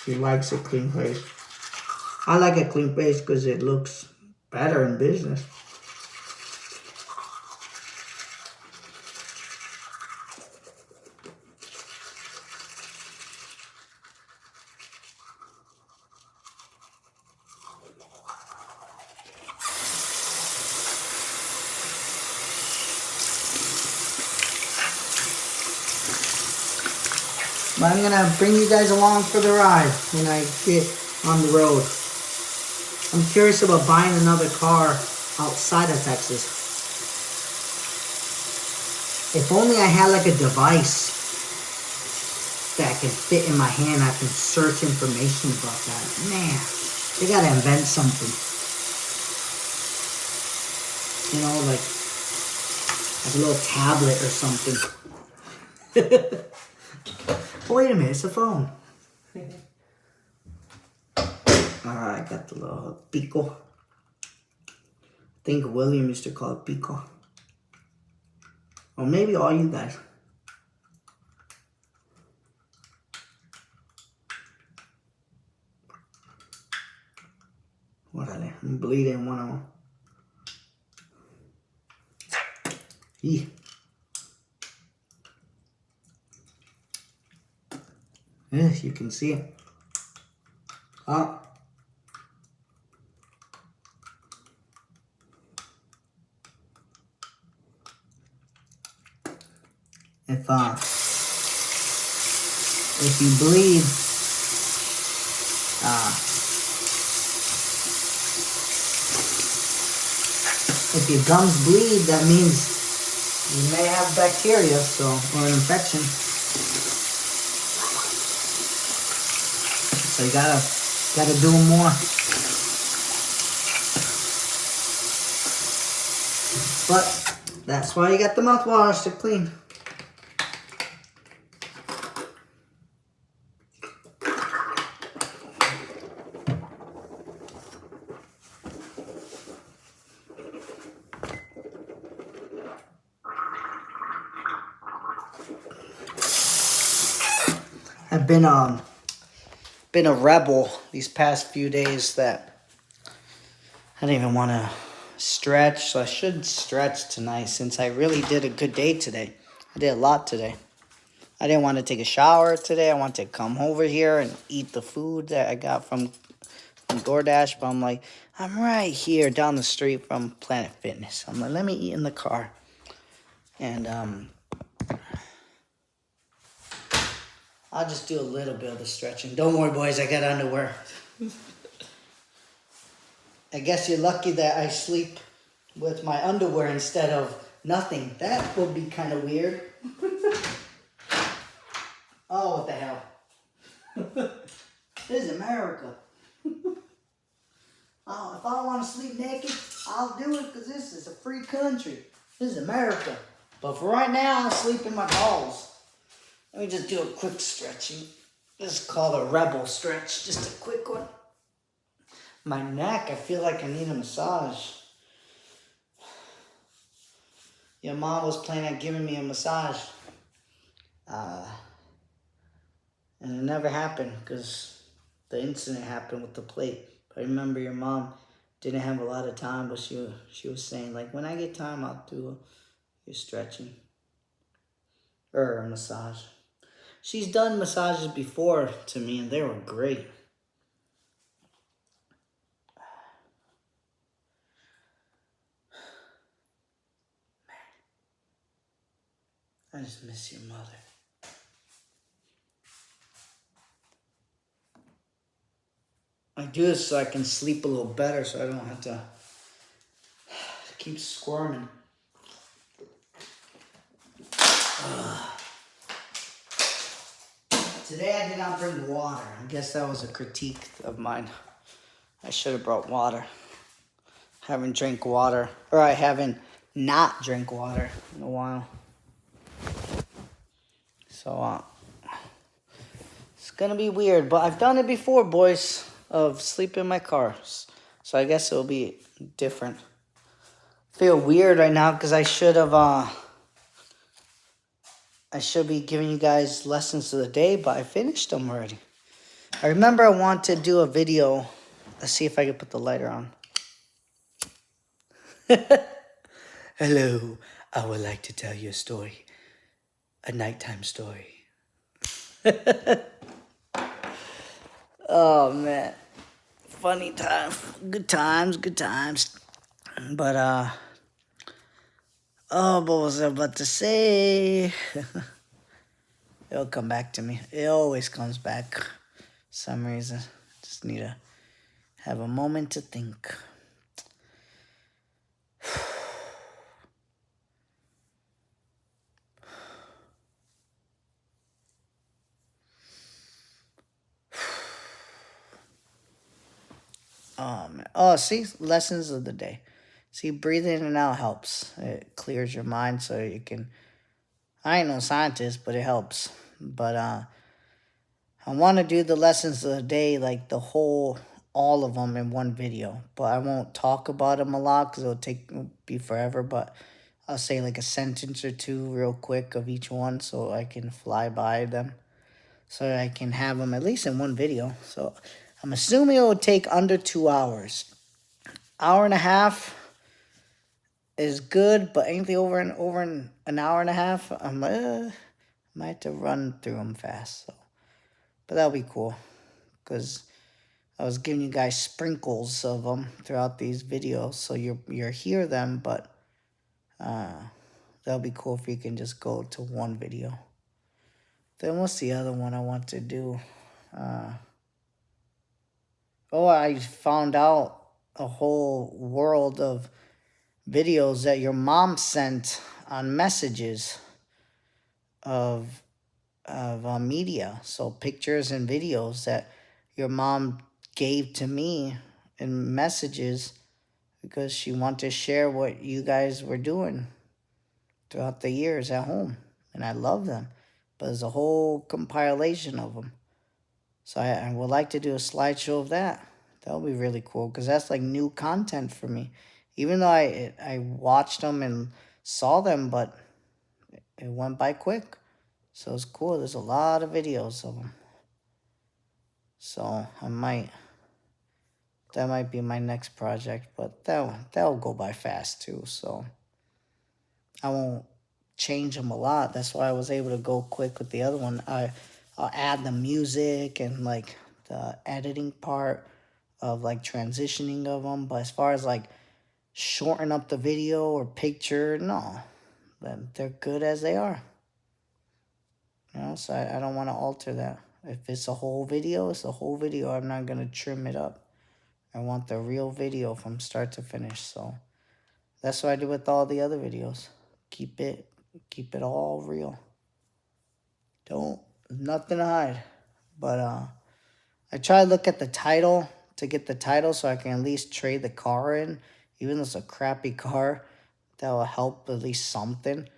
She likes a clean face. I like a clean face because it looks better in business. But I'm gonna bring you guys along for the ride when I get on the road. I'm curious about buying another car outside of Texas. If only I had like a device that can fit in my hand, I can search information about that. Man, they gotta invent something. You know, like a little tablet or something. Wait a minute, it's a phone. Alright, I got the little Pico. I think William used to call it Pico. Or maybe all you guys. Órale, I'm bleeding one of them. Eee. Yes, you can see it. Oh. If you bleed, if your gums bleed, that means you may have bacteria, or an infection. So you gotta do more. But that's why you got the mouthwash to clean. I've been a rebel these past few days that I didn't even want to stretch, so I should stretch tonight since I really did a good day today. I did a lot today. I didn't want to take a shower today. I wanted to come over here and eat the food that I got from DoorDash, but I'm like, I'm right here down the street from Planet Fitness. I'm like, let me eat in the car. And I'll just do a little bit of the stretching. Don't worry, boys, I got underwear. I guess you're lucky that I sleep with my underwear instead of nothing. That would be kind of weird. Oh, what the hell. This is America. Oh, if I want to sleep naked, I'll do it because this is a free country. This is America. But for right now, I'm sleeping my balls. Let me just do a quick stretching. This is called a rebel stretch. Just a quick one. My neck, I feel like I need a massage. Your mom was planning on giving me a massage. And it never happened because the incident happened with the plate. I remember your mom didn't have a lot of time, but she was saying, like, when I get time, I'll do your stretching. Or a massage. She's done massages before to me, and they were great. I just miss your mother. I do this so I can sleep a little better, so I don't have to keep squirming. Today I did not bring water. I guess that was a critique of mine. I should have brought water. I haven't drank water, or I haven't not drank water in a while. So, it's gonna be weird, but I've done it before, boys, of sleeping in my cars. So I guess it'll be different. I feel weird right now because I should be giving you guys lessons of the day, but I finished them already. I remember I want to do a video. Let's see if I can put the lighter on. Hello, I would like to tell you a story. A nighttime story. Oh, man. Funny time. Good times, good times. But, what was I about to say? It'll come back to me. It always comes back. For some reason. Just need to have a moment to think. Oh, man. Oh, see? Lessons of the day. See, breathing in and out helps. It clears your mind so you can... I ain't no scientist, but it helps. But, I want to do the lessons of the day, like all of them in one video. But I won't talk about them a lot because it'll be forever. But I'll say like a sentence or two real quick of each one so I can fly by them. So I can have them at least in one video. So I'm assuming it will take under 2 hours. Hour and a half is good, but anything over an hour and a half, I might have to run through them fast. So, but that'll be cool, because I was giving you guys sprinkles of them throughout these videos, so you'll hear them. But that'll be cool if you can just go to one video. Then what's the other one I want to do? I found out a whole world of videos that your mom sent on messages of media. So pictures and videos that your mom gave to me in messages because she wanted to share what you guys were doing throughout the years at home. And I love them. But there's a whole compilation of them. So I would like to do a slideshow of that. That would be really cool because that's like new content for me. Even though I watched them and saw them, but it went by quick. So it's cool. There's a lot of videos of them. So that might be my next project, but that'll go by fast too. So I won't change them a lot. That's why I was able to go quick with the other one. I'll add the music and like the editing part of like transitioning of them. But as far as like shorten up the video or picture, no. They're good as they are. You know, so I don't want to alter that. If it's a whole video, it's a whole video. I'm not going to trim it up. I want the real video from start to finish. So that's what I do with all the other videos. Keep it all real. Nothing to hide. But I try to look at the title to get the title so I can at least trade the car in. Even though it's a crappy car, that will help at least something.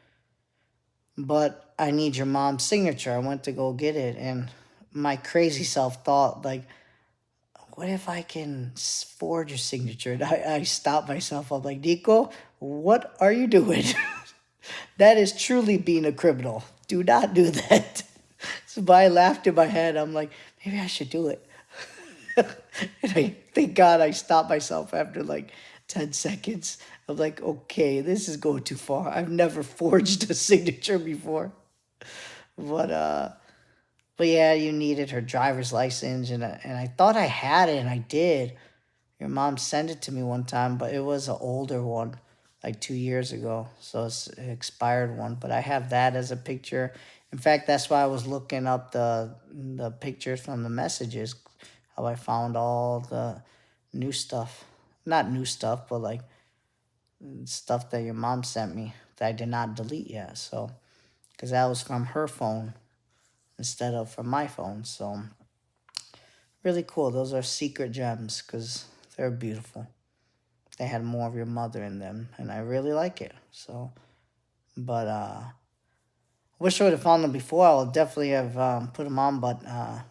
but I need your mom's signature. I went to go get it, and my crazy self thought, like, what if I can forge your signature? And I stopped myself. I'm like, Nico, what are you doing? That is truly being a criminal. Do not do that. So I laughed in my head. I'm like, maybe I should do it. And thank God I stopped myself after like 10 seconds. I'm like, okay, this is going too far. I've never forged a signature before. But but yeah, you needed her driver's license, and I thought I had it, and I did. Your mom sent it to me one time, but it was an older one, like 2 years ago. So it's an expired one. But I have that as a picture. In fact, that's why I was looking up the pictures from the messages, how I found all the new stuff. Not new stuff, but like stuff that your mom sent me that I did not delete yet. So, because that was from her phone instead of from my phone. So, really cool. Those are secret gems because they're beautiful. They had more of your mother in them, and I really like it. So, but wish I would have found them before. I'll definitely have put them on, but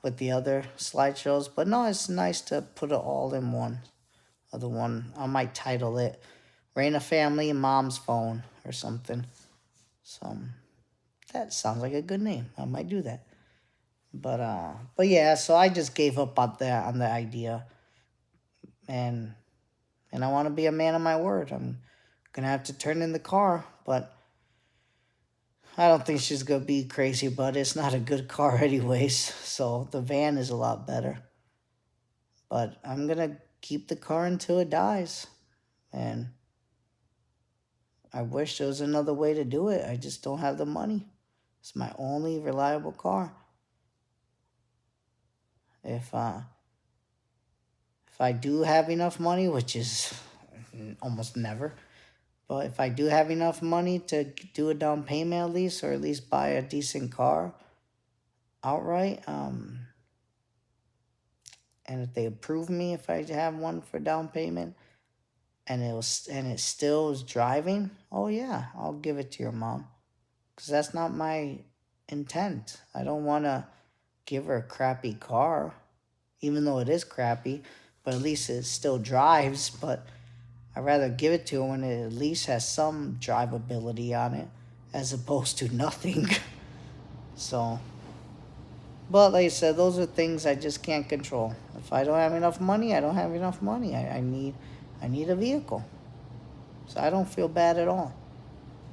with the other slideshows. But no, it's nice to put it all in one. Other one, I might title it "Raina Family Mom's Phone" or something. So that sounds like a good name. I might do that. But yeah. So I just gave up on the idea, and I want to be a man of my word. I'm gonna have to turn in the car, but I don't think she's gonna be crazy. But it's not a good car, anyways. So the van is a lot better. But I'm gonna keep the car until it dies, and I wish there was another way to do it. I just don't have the money. It's my only reliable car. If if I do have enough money, which is almost never, but if I do have enough money to do a down payment at least, or at least buy a decent car outright, and if they approve me if I have one for down payment, and it still is driving, oh yeah, I'll give it to your mom, because that's not my intent. I don't want to give her a crappy car, even though it is crappy, but at least it still drives. But I'd rather give it to her when it at least has some drivability on it, as opposed to nothing. So, but like I said, those are things I just can't control. If I don't have enough money, I don't have enough money. I need a vehicle. So I don't feel bad at all.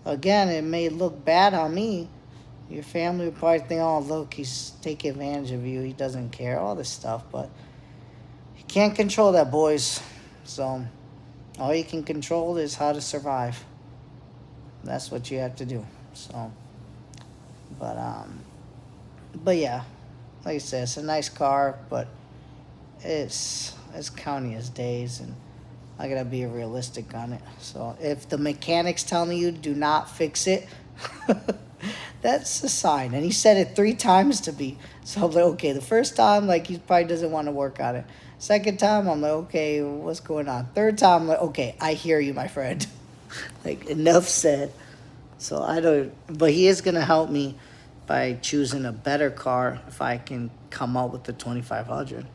Again, it may look bad on me. Your family would probably think, oh, look, he's taking advantage of you. He doesn't care, all this stuff. But you can't control that, boys. So all you can control is how to survive. That's what you have to do. So, but but yeah, like I said, it's a nice car, but it's counting his days, and I gotta be realistic on it. So if the mechanic's telling you do not fix it, that's a sign. And he said it 3 times to me. So I'm like, okay, the first time, like, he probably doesn't want to work on it. Second time, I'm like, okay, what's going on? Third time, I'm like, okay, I hear you, my friend. Like, enough said. So I don't, but he is gonna help me by choosing a better car if I can come up with the 2500.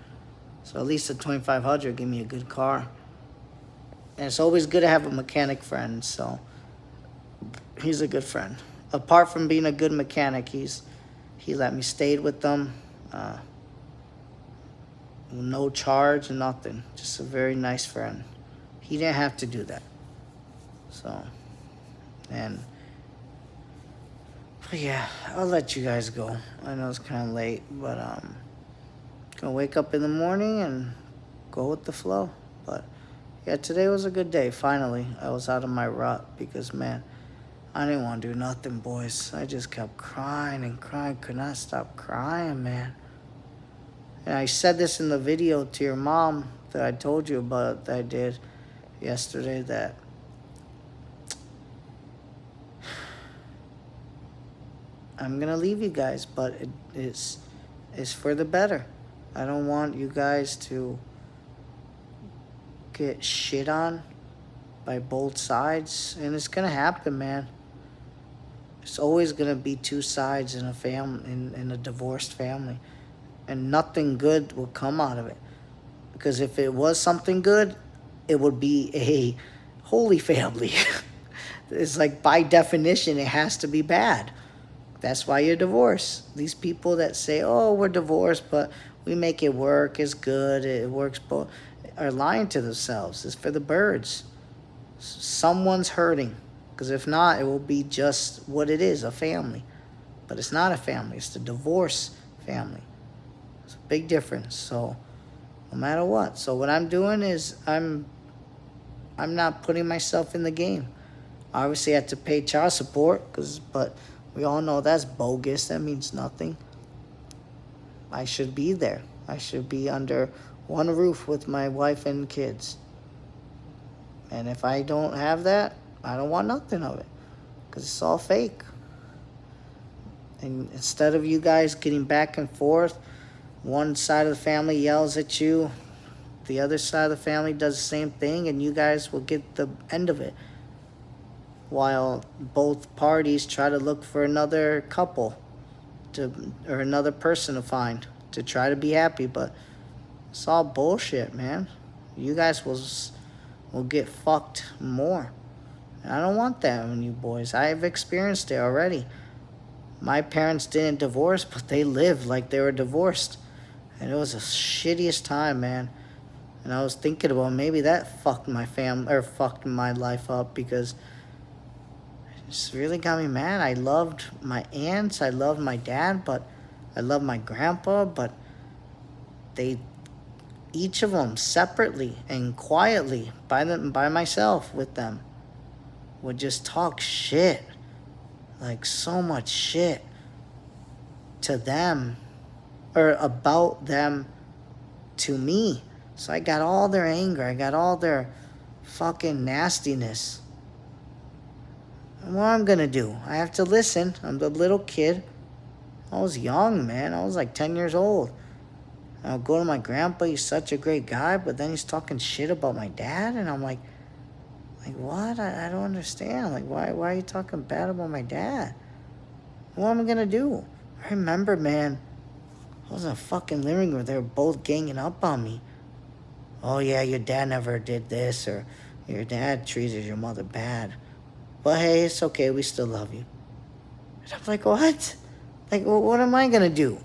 So at least the 2500 give me a good car. And it's always good to have a mechanic friend. So he's a good friend. Apart from being a good mechanic, he let me stay with them, no charge, nothing. Just a very nice friend. He didn't have to do that. So, and but yeah, I'll let you guys go. I know it's kind of late, but gonna wake up in the morning and go with the flow. But yeah, today was a good day. Finally, I was out of my rut because, man, I didn't want to do nothing, boys. I just kept crying and crying. Could not stop crying, man. And I said this in the video to your mom that I told you about that I did yesterday, that I'm going to leave you guys, but it's for the better. I don't want you guys to get shit on by both sides. And it's going to happen, man. It's always gonna be two sides in a family, in a divorced family, and nothing good will come out of it. Because if it was something good, it would be a holy family. It's like by definition, it has to be bad. That's why you're divorced. These people that say, "Oh, we're divorced, but we make it work. It's good. It works," both are lying to themselves. It's for the birds. Someone's hurting, because if not, it will be just what it is, a family. But it's not a family. It's the divorce family. It's a big difference. So no matter what. So what I'm doing is I'm not putting myself in the game. Obviously, I have to pay child support, but we all know that's bogus. That means nothing. I should be there. I should be under one roof with my wife and kids. And if I don't have that, I don't want nothing of it, because it's all fake. And instead of you guys getting back and forth, one side of the family yells at you, the other side of the family does the same thing, and you guys will get the end of it, while both parties try to look for another couple or another person to find to try to be happy. But it's all bullshit, man. You guys will get fucked more. And I don't want that on you boys. I've experienced it already. My parents didn't divorce, but they lived like they were divorced. And it was the shittiest time, man. And I was thinking about maybe that fucked my family, or fucked my life up, because it's really got me mad. I loved my aunts, I loved my dad, but I loved my grandpa, but they, each of them separately and quietly, by myself with them, would just talk shit, like so much shit to them, or about them to me. So I got all their anger, I got all their fucking nastiness. And what I'm gonna do? I have to listen. I'm the little kid. I was young, man. I was like 10 years old. I'll go to my grandpa, he's such a great guy, but then he's talking shit about my dad, and I'm like what? I don't understand. Like, why are you talking bad about my dad? What am I gonna do? I remember, man, I was in a fucking living room. They were both ganging up on me. Oh, yeah, your dad never did this, or your dad treated your mother bad. But hey, it's okay. We still love you. And I'm like, what? Like, what am I gonna do?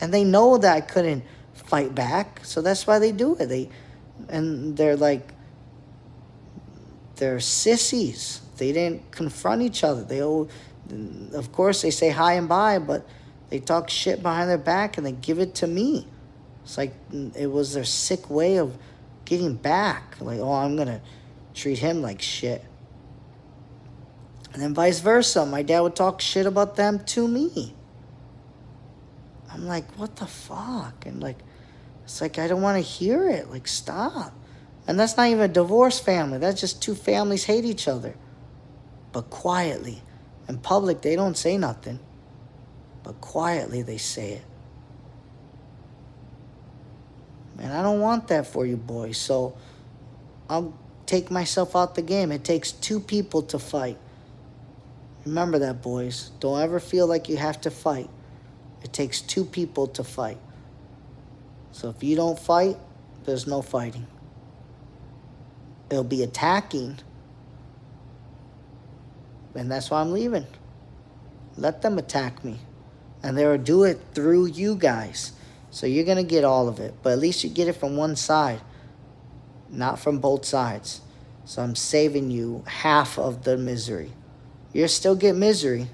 And they know that I couldn't fight back, so that's why they do it. They're like, they're sissies. They didn't confront each other. Of course, they say hi and bye, but they talk shit behind their back and they give it to me. It's like it was their sick way of getting back. Like, oh, I'm gonna treat him like shit. And then vice versa. My dad would talk shit about them to me. I'm like, what the fuck? And like, it's like, I don't want to hear it. Like, stop. And that's not even a divorced family. That's just two families hate each other. But quietly. In public, they don't say nothing. But quietly, they say it. And I don't want that for you boys. So I'll take myself out the game. It takes two people to fight. Remember that, boys. Don't ever feel like you have to fight. It takes two people to fight. So if you don't fight, there's no fighting. It'll be attacking. And that's why I'm leaving. Let them attack me. And they'll do it through you guys. So you're going to get all of it. But at least you get it from one side. Not from both sides. So I'm saving you half of the misery. You'll still get misery.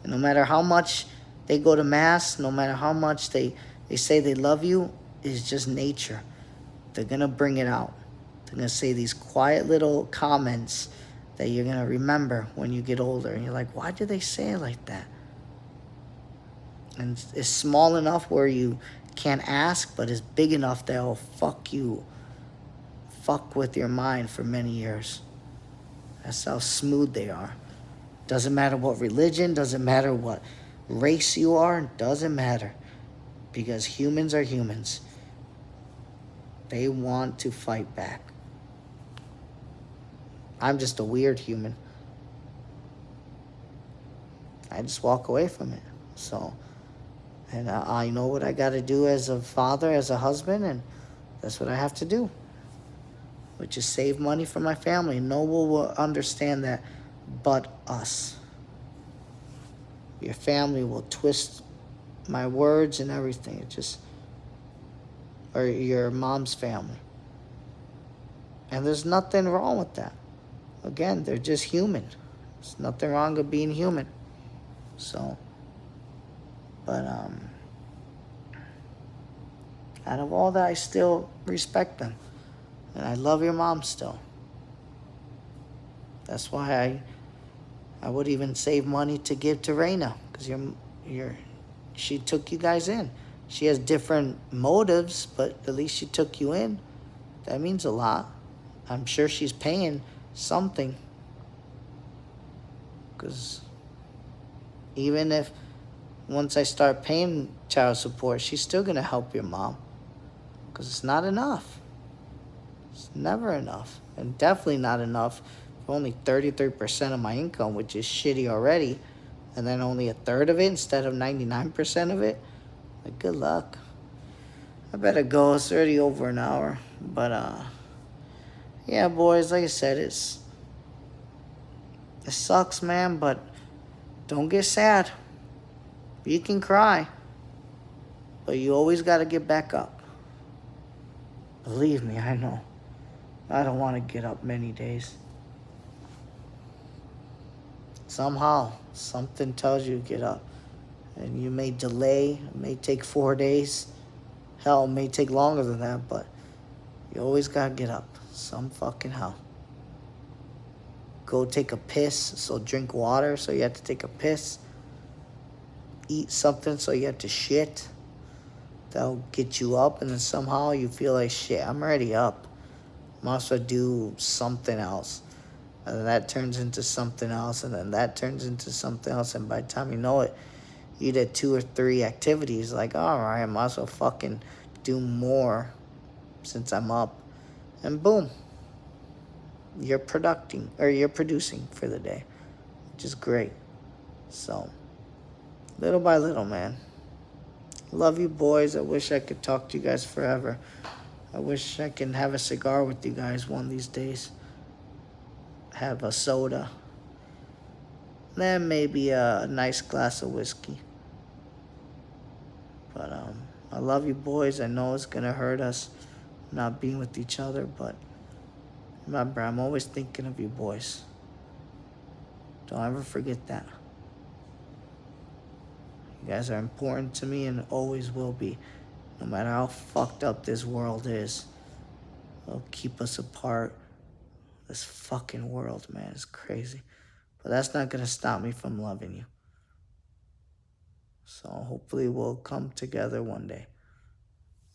No matter how much they go to mass, no matter how much they say they love you, it's just nature. They're going to bring it out. They're going to say these quiet little comments that you're going to remember when you get older. And you're like, why do they say it like that? And it's small enough where you can't ask, but it's big enough that it'll fuck with your mind for many years. That's how smooth they are. Doesn't matter what religion, doesn't matter what race you are, doesn't matter. Because humans are humans. They want to fight back. I'm just a weird human. I just walk away from it. So, and I know what I got to do as a father, as a husband, and that's what I have to do, which is save money for my family. No one will understand that but us. Your family will twist my words and everything. It just, or your mom's family. And there's nothing wrong with that. Again, they're just human. There's nothing wrong with being human. So, but out of all that, I still respect them. And I love your mom still. That's why I would even save money to give to Raina, because she took you guys in. She has different motives, but at least she took you in. That means a lot. I'm sure she's paying something. Because even if once I start paying child support, she's still going to help your mom. Because it's not enough. It's never enough. And definitely not enough for only 33% of my income, which is shitty already. And then only a third of it instead of 99% of it. Like, good luck. I better go. It's already over an hour. But, yeah, boys, like I said, it sucks, man, but don't get sad. You can cry, but you always got to get back up. Believe me, I know. I don't want to get up many days. Somehow, something tells you to get up. And you may delay, it may take 4 days. Hell, it may take longer than that, but you always got to get up. Some fucking hell. Go take a piss, so drink water, so you have to take a piss. Eat something, so you have to shit. That'll get you up, and then somehow you feel like, shit, I'm already up. Must as well do something else. And then that turns into something else, and then that turns into something else, and by the time you know it, you did 2 or 3 activities. Like, all right, I might as well fucking do more since I'm up. And boom. You're producing for the day, which is great. So, little by little, man. Love you, boys. I wish I could talk to you guys forever. I wish I can have a cigar with you guys one of these days. Have a soda. Then maybe a nice glass of whiskey. But I love you, boys. I know it's gonna hurt us not being with each other, but remember, I'm always thinking of you, boys. Don't ever forget that. You guys are important to me and always will be. No matter how fucked up this world is, it'll keep us apart. This fucking world, man, is crazy. But that's not gonna stop me from loving you. So hopefully we'll come together one day.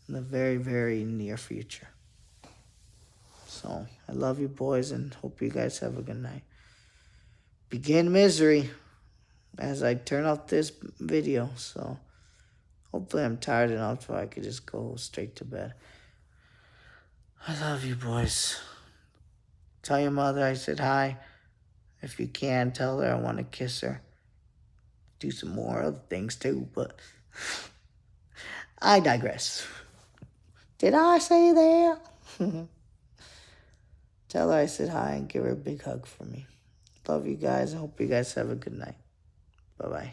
In the very, very near future. So, I love you, boys, and hope you guys have a good night. Begin misery as I turn off this video. So, hopefully I'm tired enough so I could just go straight to bed. I love you, boys. Tell your mother I said hi. If you can, tell her I want to kiss her. Do some more other things too, but I digress. Did I say that? Tell her I said hi and give her a big hug for me. Love you guys. I hope you guys have a good night. Bye-bye.